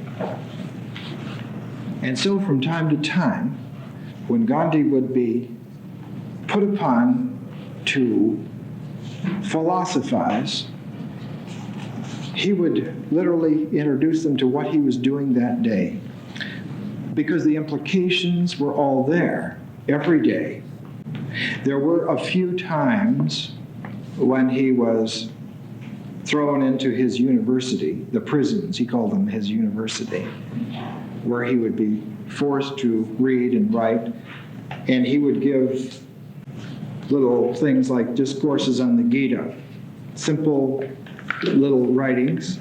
And so from time to time, when Gandhi would be put upon to philosophize, he would literally introduce them to what he was doing that day, because the implications were all there every day. There were a few times when he was thrown into his university, the prisons, he called them his university, where he would be forced to read and write, and he would give little things like discourses on the Gita, simple little writings.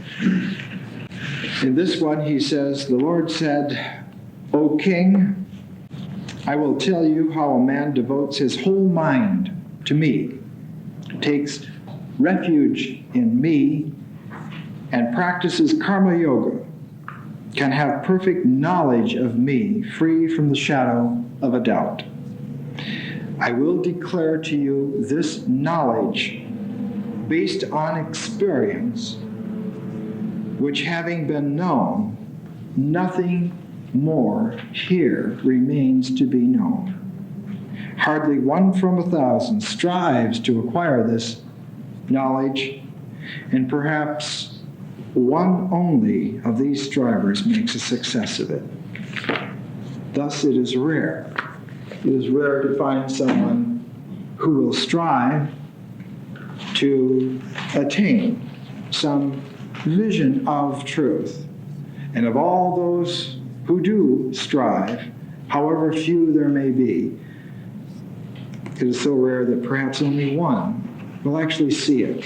In this one he says, "The Lord said, O king, I will tell you how a man devotes his whole mind to me, takes refuge in me, and practices karma yoga, can have perfect knowledge of me, free from the shadow of a doubt. I will declare to you this knowledge based on experience, which having been known, nothing more here remains to be known. Hardly one from 1,000 strives to acquire this knowledge, and perhaps one only of these strivers makes a success of it. Thus it is rare. It is rare to find someone who will strive to attain some vision of truth. And of all those who do strive, however few there may be, it is so rare that perhaps only one will actually see it.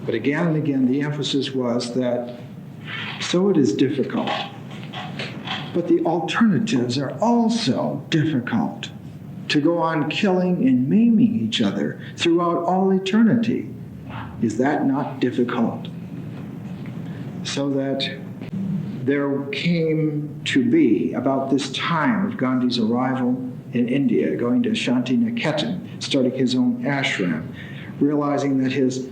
But again and again, the emphasis was that so it is difficult, but the alternatives are also difficult. To go on killing and maiming each other throughout all eternity, is that not difficult? So that there came to be, about this time of Gandhi's arrival in India, going to Shantiniketan, starting his own ashram, realizing that his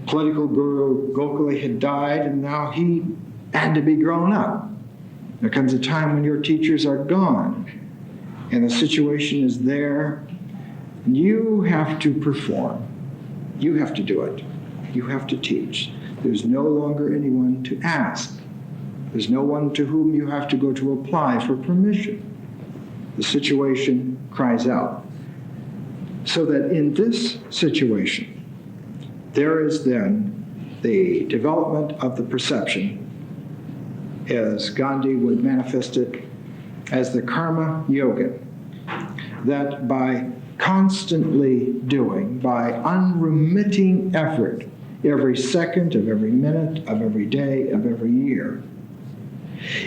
political guru Gokhale had died and now he had to be grown up. There comes a time when your teachers are gone and the situation is there, and you have to perform. You have to do it. You have to teach. There's no longer anyone to ask. There's no one to whom you have to go to apply for permission. The situation cries out. So that in this situation, there is then the development of the perception, as Gandhi would manifest it, as the karma yoga, that by constantly doing, by unremitting effort, every second of every minute of every day of every year,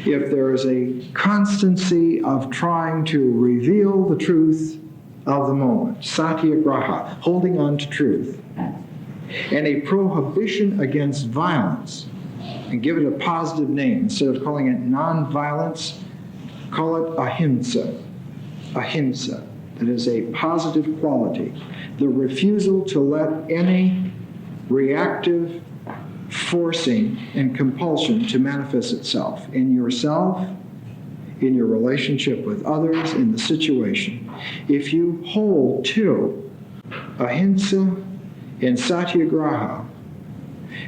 if there is a constancy of trying to reveal the truth of the moment, Satyagraha, holding on to truth, and a prohibition against violence, and give it a positive name. Instead of calling it nonviolence, call it ahimsa. Ahimsa, that is a positive quality. The refusal to let any reactive forcing and compulsion to manifest itself in yourself, in your relationship with others, in the situation. If you hold to ahimsa and satyagraha,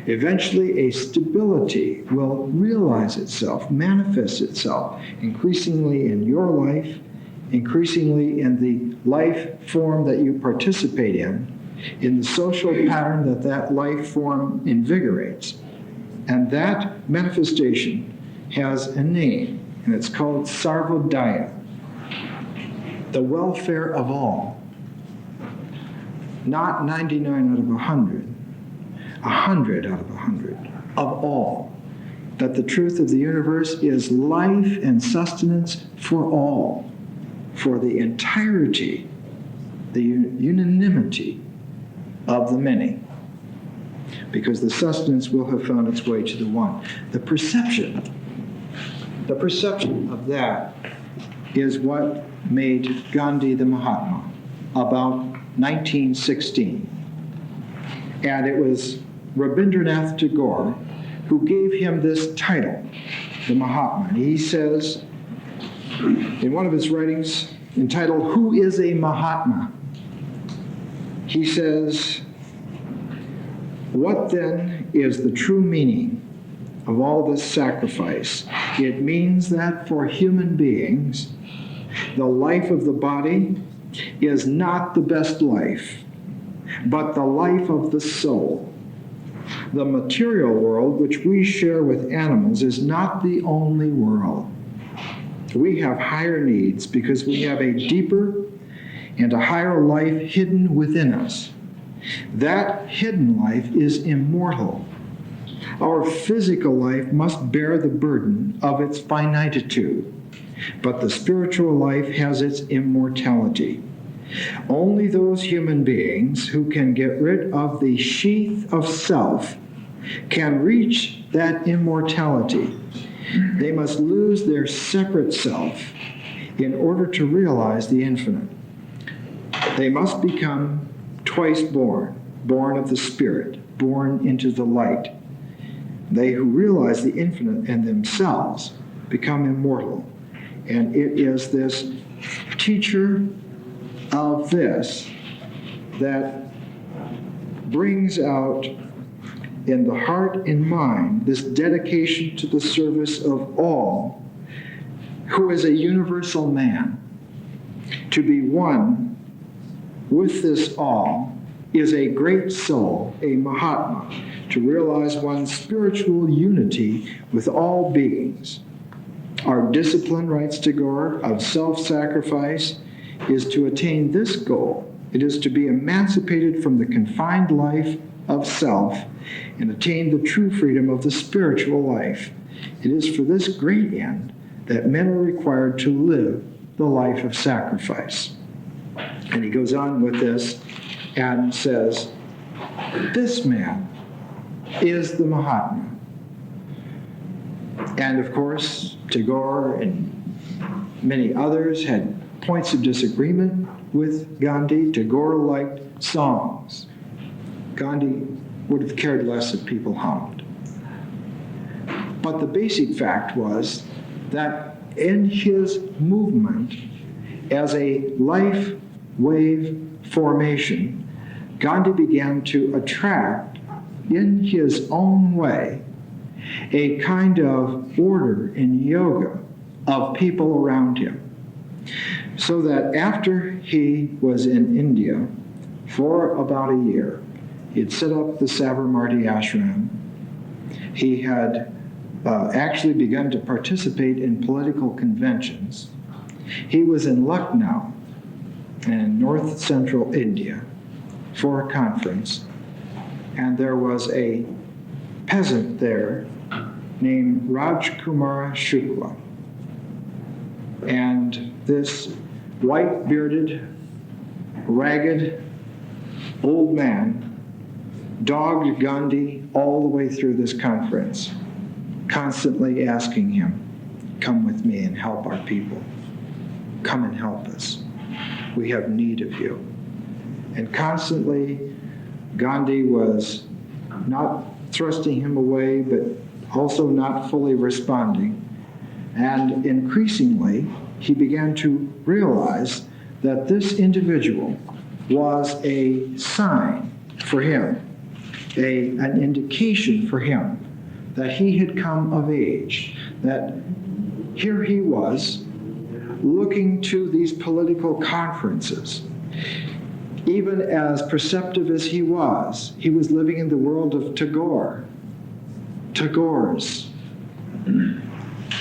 eventually a stability will realize itself, manifest itself, increasingly in your life, increasingly in the life form that you participate in the social pattern that that life form invigorates. And that manifestation has a name, and it's called sarvodaya, the welfare of all. Not 99 out of 100, 100 out of 100, of all. That the truth of the universe is life and sustenance for all, for the entirety, the unanimity of the many, because the sustenance will have found its way to the one. The perception of that is what made Gandhi the Mahatma about 1916. And it was Rabindranath Tagore who gave him this title, the Mahatma. And he says, in one of his writings entitled, "Who is a Mahatma?" He says, "What then is the true meaning of all this sacrifice? It means that for human beings, the life of the body is not the best life, but the life of the soul. The material world, which we share with animals, is not the only world. We have higher needs because we have a deeper and a higher life hidden within us. That hidden life is immortal. Our physical life must bear the burden of its finitude, but the spiritual life has its immortality. Only those human beings who can get rid of the sheath of self can reach that immortality. They must lose their separate self in order to realize the infinite. They must become twice born, born of the Spirit, born into the light. They who realize the infinite and themselves become immortal. And it is this teacher of this that brings out in the heart and mind this dedication to the service of all, who is a universal man. To be one with this all is a great soul, a Mahatma, to realize one's spiritual unity with all beings. Our discipline, writes Tagore, of self-sacrifice is to attain this goal. It is to be emancipated from the confined life of self and attain the true freedom of the spiritual life. It is for this great end that men are required to live the life of sacrifice. And he goes on with this and says, this man is the Mahatma. And of course, Tagore and many others had points of disagreement with Gandhi. Tagore liked songs. Gandhi would have cared less if people hummed. But the basic fact was that in his movement as a life wave formation, Gandhi began to attract, in his own way, a kind of order in yoga of people around him. So that after he was in India for about a year, he had set up the Sabarmati ashram. He had actually begun to participate in political conventions. He was in Lucknow in north central India for a conference, and there was a peasant there named Rajkumara Shukla. And this white-bearded, ragged, old man dogged Gandhi all the way through this conference, constantly asking him, come with me and help our people. Come and help us. We have need of you. And constantly, Gandhi was not thrusting him away, but also not fully responding. And increasingly, he began to realize that this individual was a sign for him, an indication for him that he had come of age, that here he was looking to these political conferences. Even as perceptive as he was living in the world of Tagore's.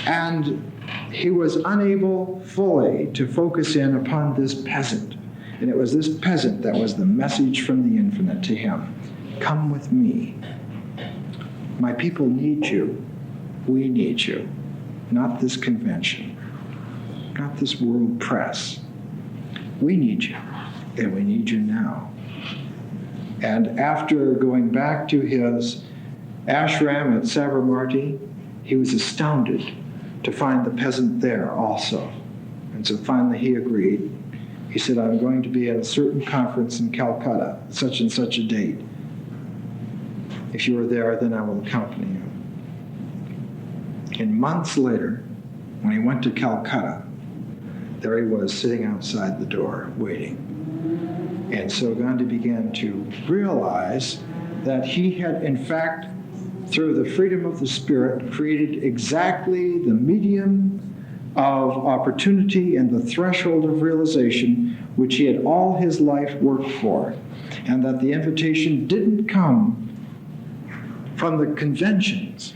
And he was unable fully to focus in upon this peasant. And it was this peasant that was the message from the infinite to him. Come with me. My people need you. We need you. Not this convention. Not this world press. We need you. And we need you now. And after going back to his ashram at Sabarmati, he was astounded to find the peasant there also. And so finally he agreed. He said, I'm going to be at a certain conference in Calcutta, such and such a date. If you are there, then I will accompany you. And months later, when he went to Calcutta, there he was sitting outside the door, waiting. And so Gandhi began to realize that he had, in fact, through the freedom of the Spirit, created exactly the medium of opportunity and the threshold of realization which he had all his life worked for, and that the invitation didn't come from the conventions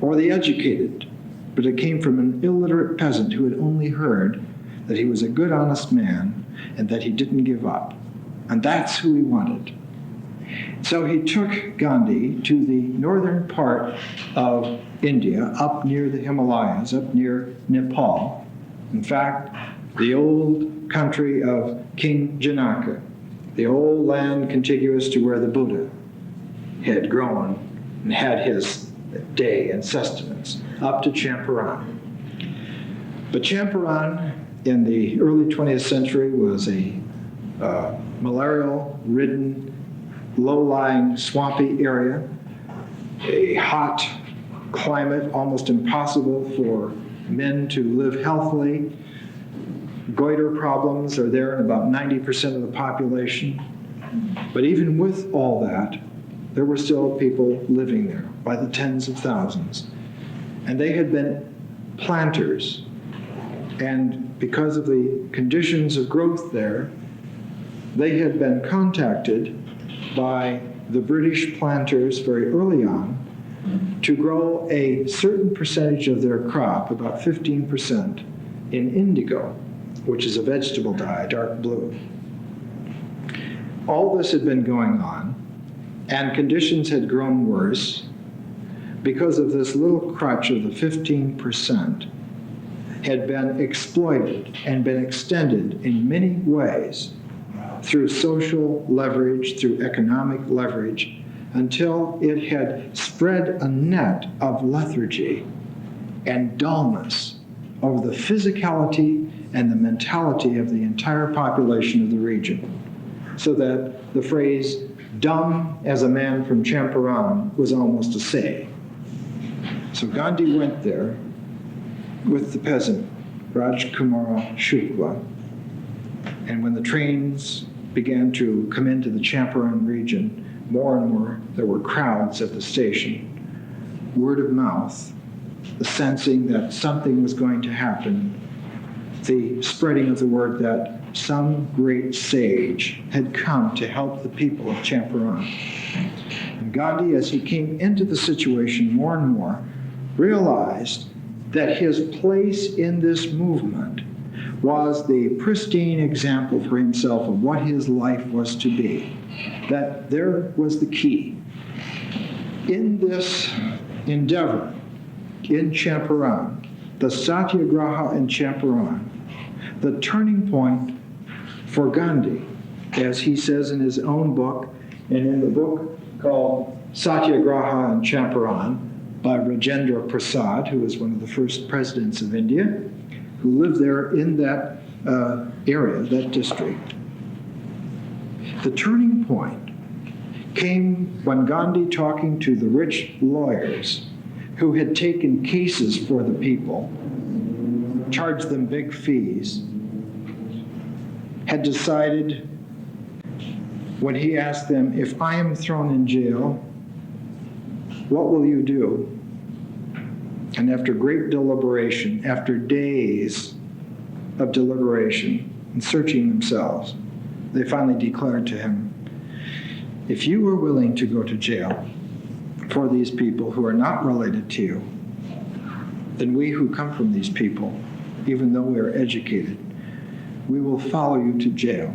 or the educated, but it came from an illiterate peasant who had only heard that he was a good, honest man and that he didn't give up. And that's who he wanted. So he took Gandhi to the northern part of India, up near the Himalayas, up near Nepal. In fact, the old country of King Janaka, the old land contiguous to where the Buddha had grown and had his day and sustenance, up to Champaran. But Champaran in the early 20th century was a malarial-ridden, low-lying, swampy area, a hot climate, almost impossible for men to live healthily. Goiter problems are there in about 90% of the population. But even with all that, there were still people living there by the tens of thousands. And they had been planters. And because of the conditions of growth there, they had been contacted by the British planters very early on to grow a certain percentage of their crop, about 15%, in indigo, which is a vegetable dye, dark blue. All this had been going on, and conditions had grown worse because of this little crutch of the 15% had been exploited and been extended in many ways through social leverage, through economic leverage, until it had spread a net of lethargy and dullness over the physicality and the mentality of the entire population of the region, so that the phrase, dumb as a man from Champaran, was almost a saying. So Gandhi went there with the peasant, Rajkumara Shukla, and when the trains began to come into the Champaran region, more and more there were crowds at the station. Word of mouth, the sensing that something was going to happen, the spreading of the word that some great sage had come to help the people of Champaran. And Gandhi, as he came into the situation more and more, realized that his place in this movement was the pristine example for himself of what his life was to be. That there was the key. In this endeavor in Champaran, the Satyagraha in Champaran, the turning point for Gandhi, as he says in his own book, and in the book called Satyagraha in Champaran by Rajendra Prasad, who was one of the first presidents of India, who lived there in that area, that district. The turning point came when Gandhi, talking to the rich lawyers who had taken cases for the people, charged them big fees, had decided, when he asked them, if I am thrown in jail, what will you do? And after great deliberation, after days of deliberation and searching themselves, they finally declared to him, if you are willing to go to jail for these people who are not related to you, then we who come from these people, even though we are educated, we will follow you to jail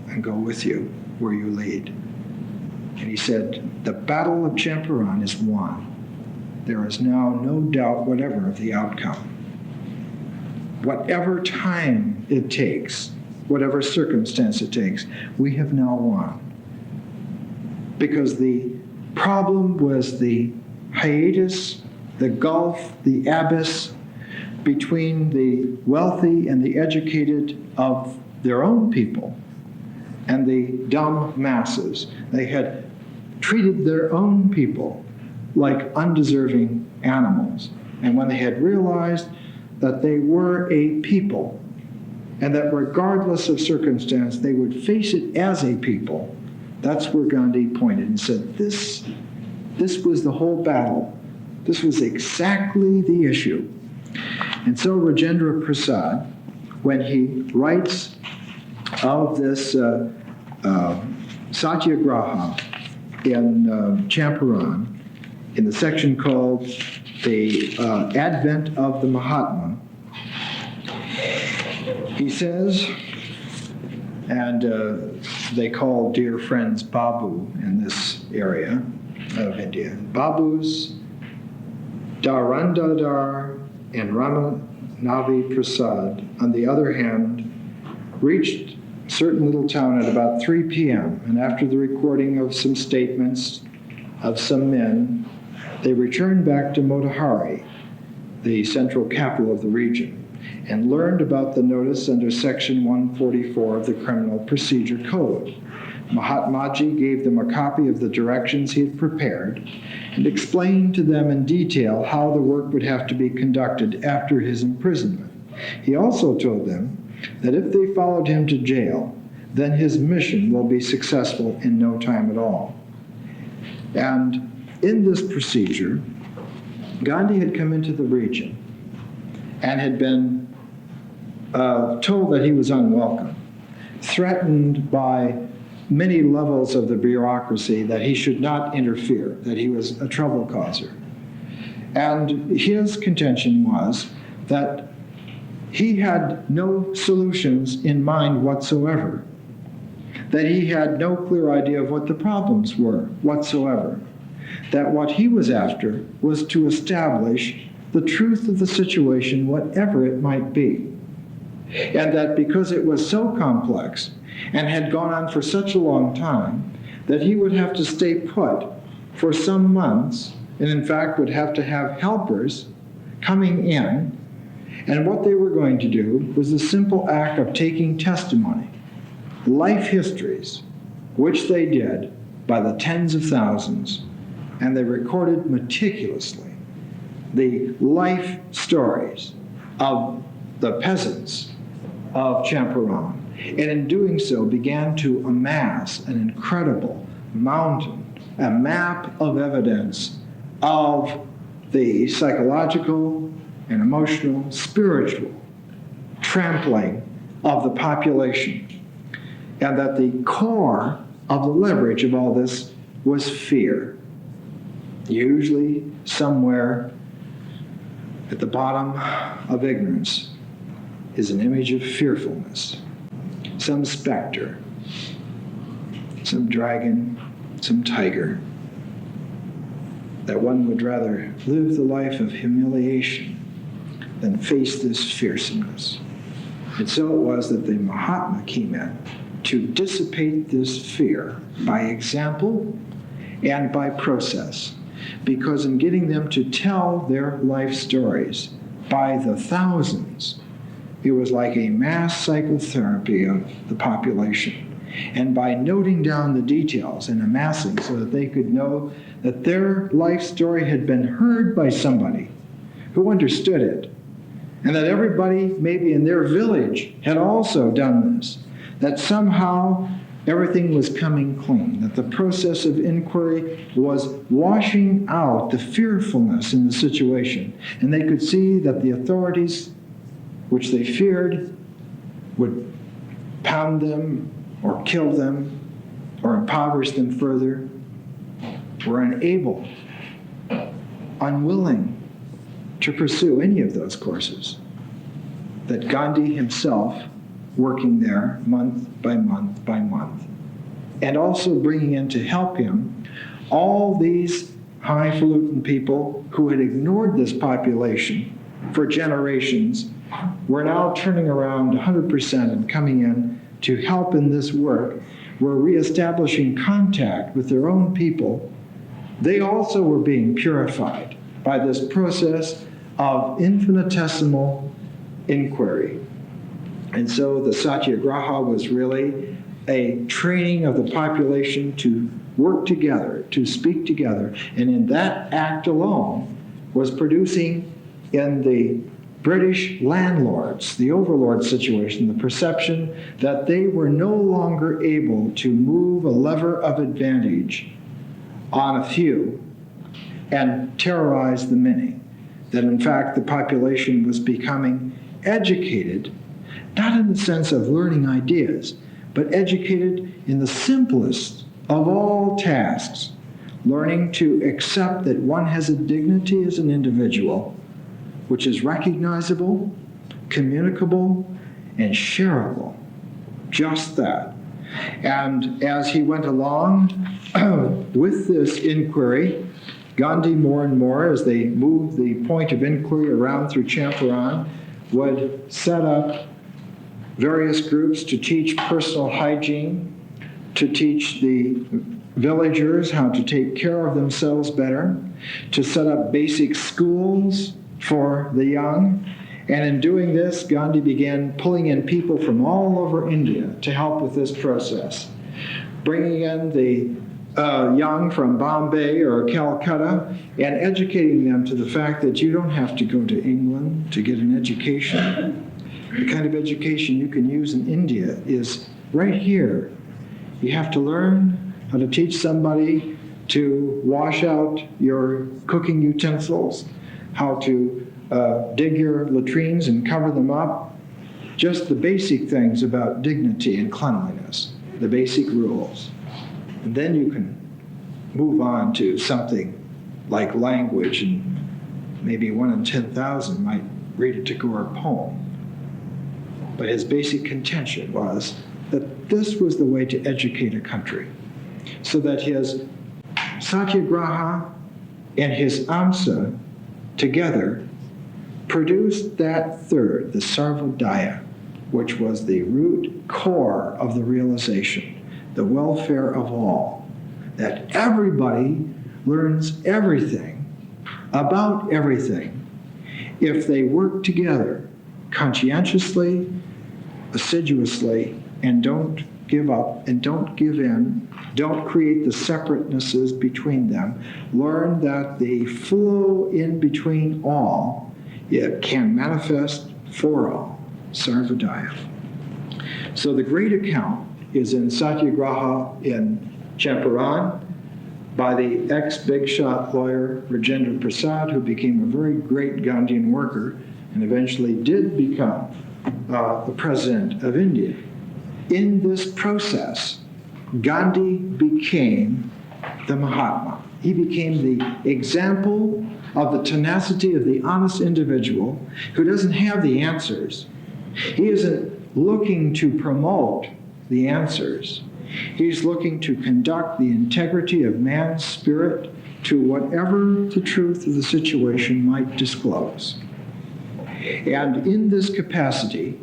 and go with you where you lead. And he said, the Battle of Champaran is won. There is now no doubt whatever of the outcome. Whatever time it takes, whatever circumstance it takes, we have now won. Because the problem was the hiatus, the gulf, the abyss between the wealthy and the educated of their own people and the dumb masses. They had treated their own people like undeserving animals. And when they had realized that they were a people and that regardless of circumstance, they would face it as a people, that's where Gandhi pointed and said, this was the whole battle. This was exactly the issue. And so Rajendra Prasad, when he writes of this Satyagraha in Champaran, in the section called The Advent of the Mahatma, he says, and they call dear friends Babu in this area of India. Babus, Dharandadar, and Ramanavi Prasad, on the other hand, reached a certain little town at about 3 p.m., and after the recording of some statements of some men, they returned back to Motihari, the central capital of the region, and learned about the notice under Section 144 of the Criminal Procedure Code. Mahatmaji gave them a copy of the directions he had prepared and explained to them in detail how the work would have to be conducted after his imprisonment. He also told them that if they followed him to jail, then his mission will be successful in no time at all. And in this procedure, Gandhi had come into the region and had been told that he was unwelcome, threatened by many levels of the bureaucracy that he should not interfere, that he was a trouble causer. And his contention was that he had no solutions in mind whatsoever, that he had no clear idea of what the problems were whatsoever, that what he was after was to establish the truth of the situation, whatever it might be, and that because it was so complex and had gone on for such a long time, that he would have to stay put for some months, and in fact would have to have helpers coming in, and what they were going to do was the simple act of taking testimony, life histories, which they did by the tens of thousands, and they recorded meticulously the life stories of the peasants of Champaran, and in doing so began to amass an incredible mountain, a map of evidence of the psychological and emotional, spiritual trampling of the population, and that the core of the leverage of all this was fear. Usually somewhere at the bottom of ignorance is an image of fearfulness, some specter, some dragon, some tiger, that one would rather live the life of humiliation than face this fearsomeness. And so it was that the Mahatma came in to dissipate this fear by example and by process, because in getting them to tell their life stories by the thousands, it was like a mass psychotherapy of the population. And by noting down the details and amassing so that they could know that their life story had been heard by somebody who understood it, and that everybody maybe in their village had also done this, that somehow everything was coming clean, that the process of inquiry was washing out the fearfulness in the situation, and they could see that the authorities, which they feared, would pound them or kill them or impoverish them further, were unable, unwilling to pursue any of those courses. That Gandhi himself, working there month by month by month, and also bringing in to help him all these highfalutin people who had ignored this population for generations, were now turning around 100% and coming in to help in this work, were reestablishing contact with their own people. They also were being purified by this process of infinitesimal inquiry. And so the Satyagraha was really a training of the population to work together, to speak together. And in that act alone was producing in the British landlords, the overlord situation, the perception that they were no longer able to move a lever of advantage on a few and terrorize the many. That in fact the population was becoming educated, not in the sense of learning ideas, but educated in the simplest of all tasks, learning to accept that one has a dignity as an individual, which is recognizable, communicable, and shareable. Just that. And as he went along with this inquiry, Gandhi more and more, as they moved the point of inquiry around through Champaran, would set up various groups to teach personal hygiene, to teach the villagers how to take care of themselves better, to set up basic schools for the young. And in doing this, Gandhi began pulling in people from all over India to help with this process, bringing in the young from Bombay or Calcutta and educating them to the fact that you don't have to go to England to get an education. The kind of education you can use in India is right here. You have to learn how to teach somebody to wash out your cooking utensils, how to dig your latrines and cover them up, just the basic things about dignity and cleanliness, the basic rules. And then you can move on to something like language, and maybe 1 in 10,000 might read a Tagore poem. But his basic contention was that this was the way to educate a country, so that his Satyagraha and his Amsa together produced that third, the Sarvodaya, which was the root core of the realization, the welfare of all, that everybody learns everything about everything if they work together conscientiously, assiduously, and don't give up and don't give in, don't create the separatenesses between them. Learn that the flow in between all, it can manifest for all. Sarvodaya. So the great account is in Satyagraha in Champaran by the ex-big shot lawyer Rajendra Prasad, who became a very great Gandhian worker and eventually did become the president of India. In this process, Gandhi became the Mahatma. He became the example of the tenacity of the honest individual who doesn't have the answers. He isn't looking to promote the answers. He's looking to conduct the integrity of man's spirit to whatever the truth of the situation might disclose. And in this capacity,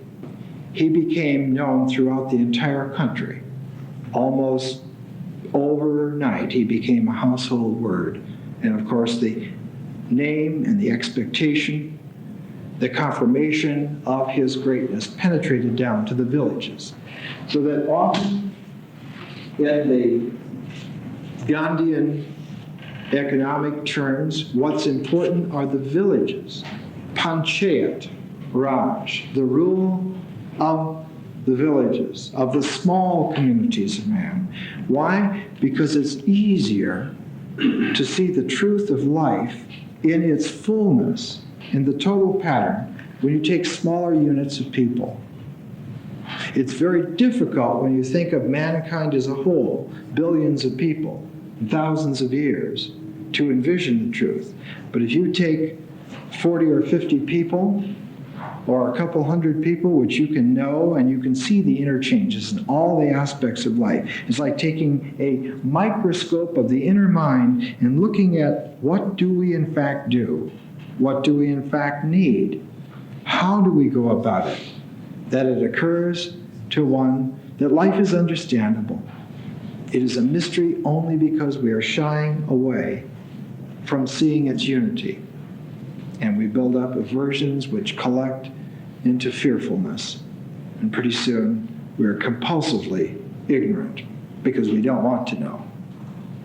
he became known throughout the entire country. Almost overnight, he became a household word. And of course, the name and the expectation, the confirmation of his greatness penetrated down to the villages. So that often in the Gandhian economic terms, what's important are the villages. Panchayat, Raj, the rule of the villages, of the small communities of man. Why? Because it's easier to see the truth of life in its fullness, in the total pattern, when you take smaller units of people. It's very difficult when you think of mankind as a whole, billions of people, thousands of years, to envision the truth. But if you take 40 or 50 people, or a couple hundred people, which you can know and you can see the interchanges in all the aspects of life. It's like taking a microscope of the inner mind and looking at what do we in fact do? What do we in fact need? How do we go about it? That it occurs to one that life is understandable. It is a mystery only because we are shying away from seeing its unity. And we build up aversions which collect into fearfulness. And pretty soon, we're compulsively ignorant because we don't want to know.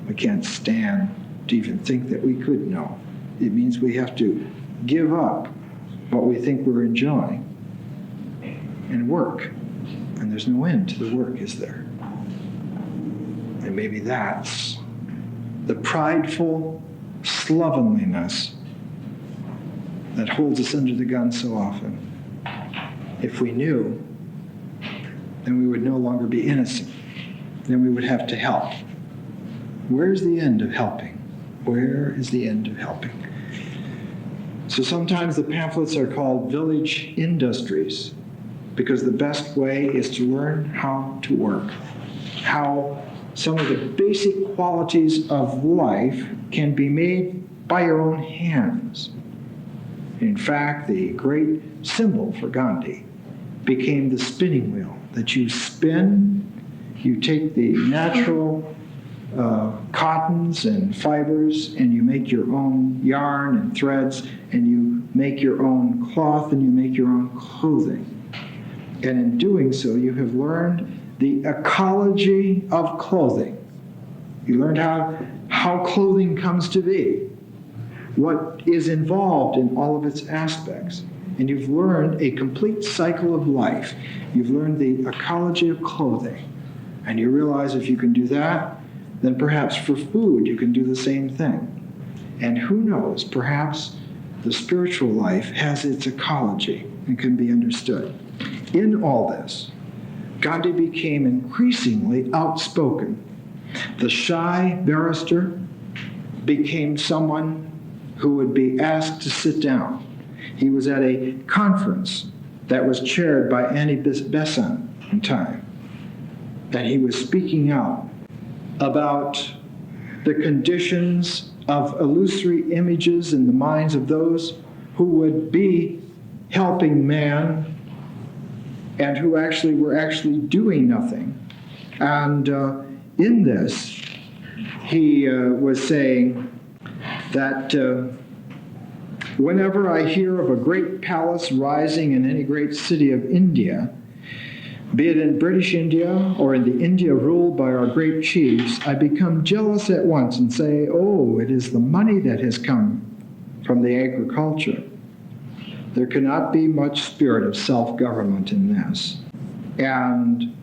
We can't stand to even think that we could know. It means we have to give up what we think we're enjoying and work. And there's no end to the work, is there? And maybe that's the prideful slovenliness that holds us under the gun so often. If we knew, then we would no longer be innocent. Then we would have to help. Where's the end of helping? Where is the end of helping? So sometimes the pamphlets are called village industries, because the best way is to learn how to work, how some of the basic qualities of life can be made by your own hands. In fact, the great symbol for Gandhi became the spinning wheel, that you spin, you take the natural cottons and fibers, and you make your own yarn and threads, and you make your own cloth, and you make your own clothing. And in doing so, you have learned the ecology of clothing. You learned how clothing comes to be, what is involved in all of its aspects. And you've learned a complete cycle of life. You've learned the ecology of clothing. And you realize if you can do that, then perhaps for food you can do the same thing. And who knows, perhaps the spiritual life has its ecology and can be understood. In all this, Gandhi became increasingly outspoken. The shy barrister became someone who would be asked to sit down. He was at a conference that was chaired by Annie Besant in time, and he was speaking out about the conditions of illusory images in the minds of those who would be helping man and who were actually doing nothing. And in this, he was saying that whenever I hear of a great palace rising in any great city of India, be it in British India or in the India ruled by our great chiefs, I become jealous at once and say, oh, it is the money that has come from the agriculture. There cannot be much spirit of self-government in this. And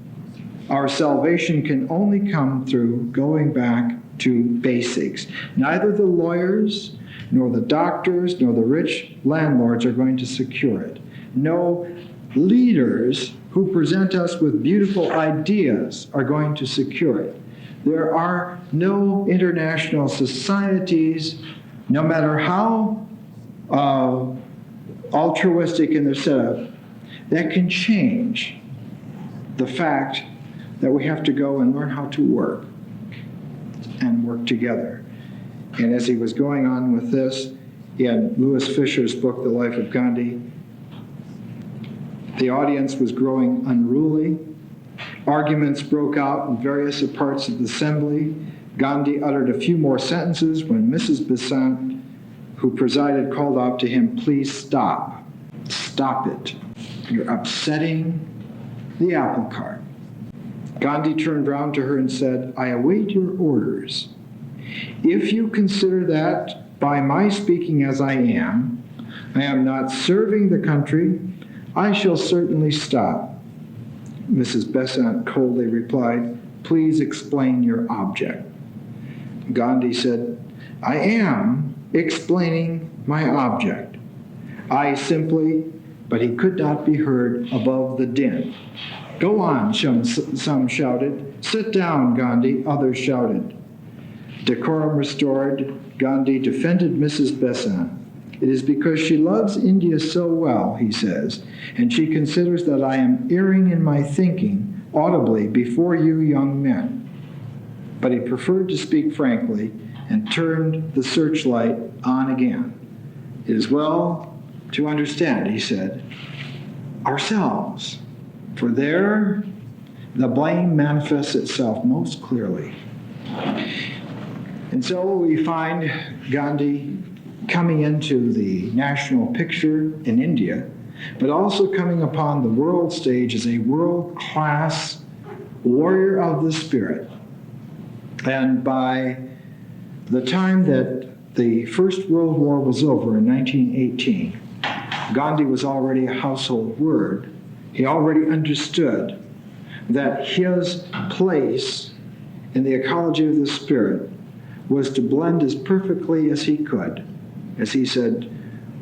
our salvation can only come through going back to basics. Neither the lawyers, nor the doctors, nor the rich landlords are going to secure it. No leaders who present us with beautiful ideas are going to secure it. There are no international societies, no matter how altruistic in their setup, that can change the fact that we have to go and learn how to work and work together. And as he was going on with this, in Louis Fisher's book, The Life of Gandhi, the audience was growing unruly. Arguments broke out in various parts of the assembly. Gandhi uttered a few more sentences when Mrs. Besant, who presided, called out to him, "Please stop. Stop it. You're upsetting the apple cart." Gandhi turned round to her and said, "I await your orders. If you consider that by my speaking as I am not serving the country, I shall certainly stop." Mrs. Besant coldly replied, "Please explain your object." Gandhi said, "I am explaining my object. I simply," but he could not be heard above the din. "Go on," some shouted. "Sit down, Gandhi," others shouted. Decorum restored, Gandhi defended Mrs. Besant. "It is because she loves India so well," he says, "and she considers that I am erring in my thinking audibly before you young men." But he preferred to speak frankly and turned the searchlight on again. "It is well to understand," he said, "ourselves, for there the blame manifests itself most clearly." And so we find Gandhi coming into the national picture in India, but also coming upon the world stage as a world-class warrior of the spirit. And by the time that the First World War was over in 1918, Gandhi was already a household word. He already understood that his place in the ecology of the spirit was to blend as perfectly as he could, as he said,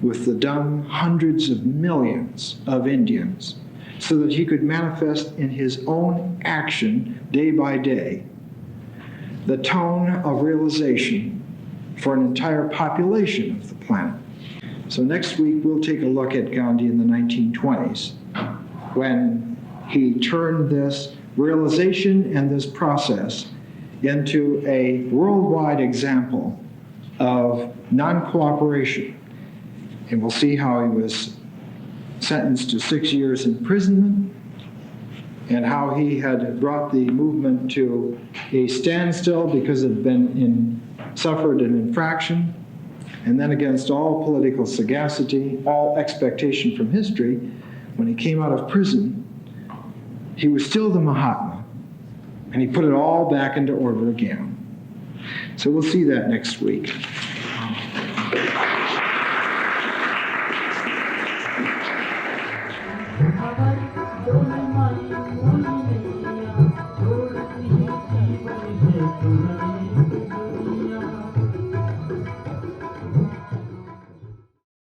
with the dumb hundreds of millions of Indians, so that he could manifest in his own action day by day the tone of realization for an entire population of the planet. So next week we'll take a look at Gandhi in the 1920s, when he turned this realization and this process into a worldwide example of non-cooperation. And we'll see how he was sentenced to 6 years imprisonment, and how he had brought the movement to a standstill because it had suffered an infraction, and then against all political sagacity, all expectation from history, when he came out of prison, he was still the Mahatma, and he put it all back into order again. So we'll see that next week.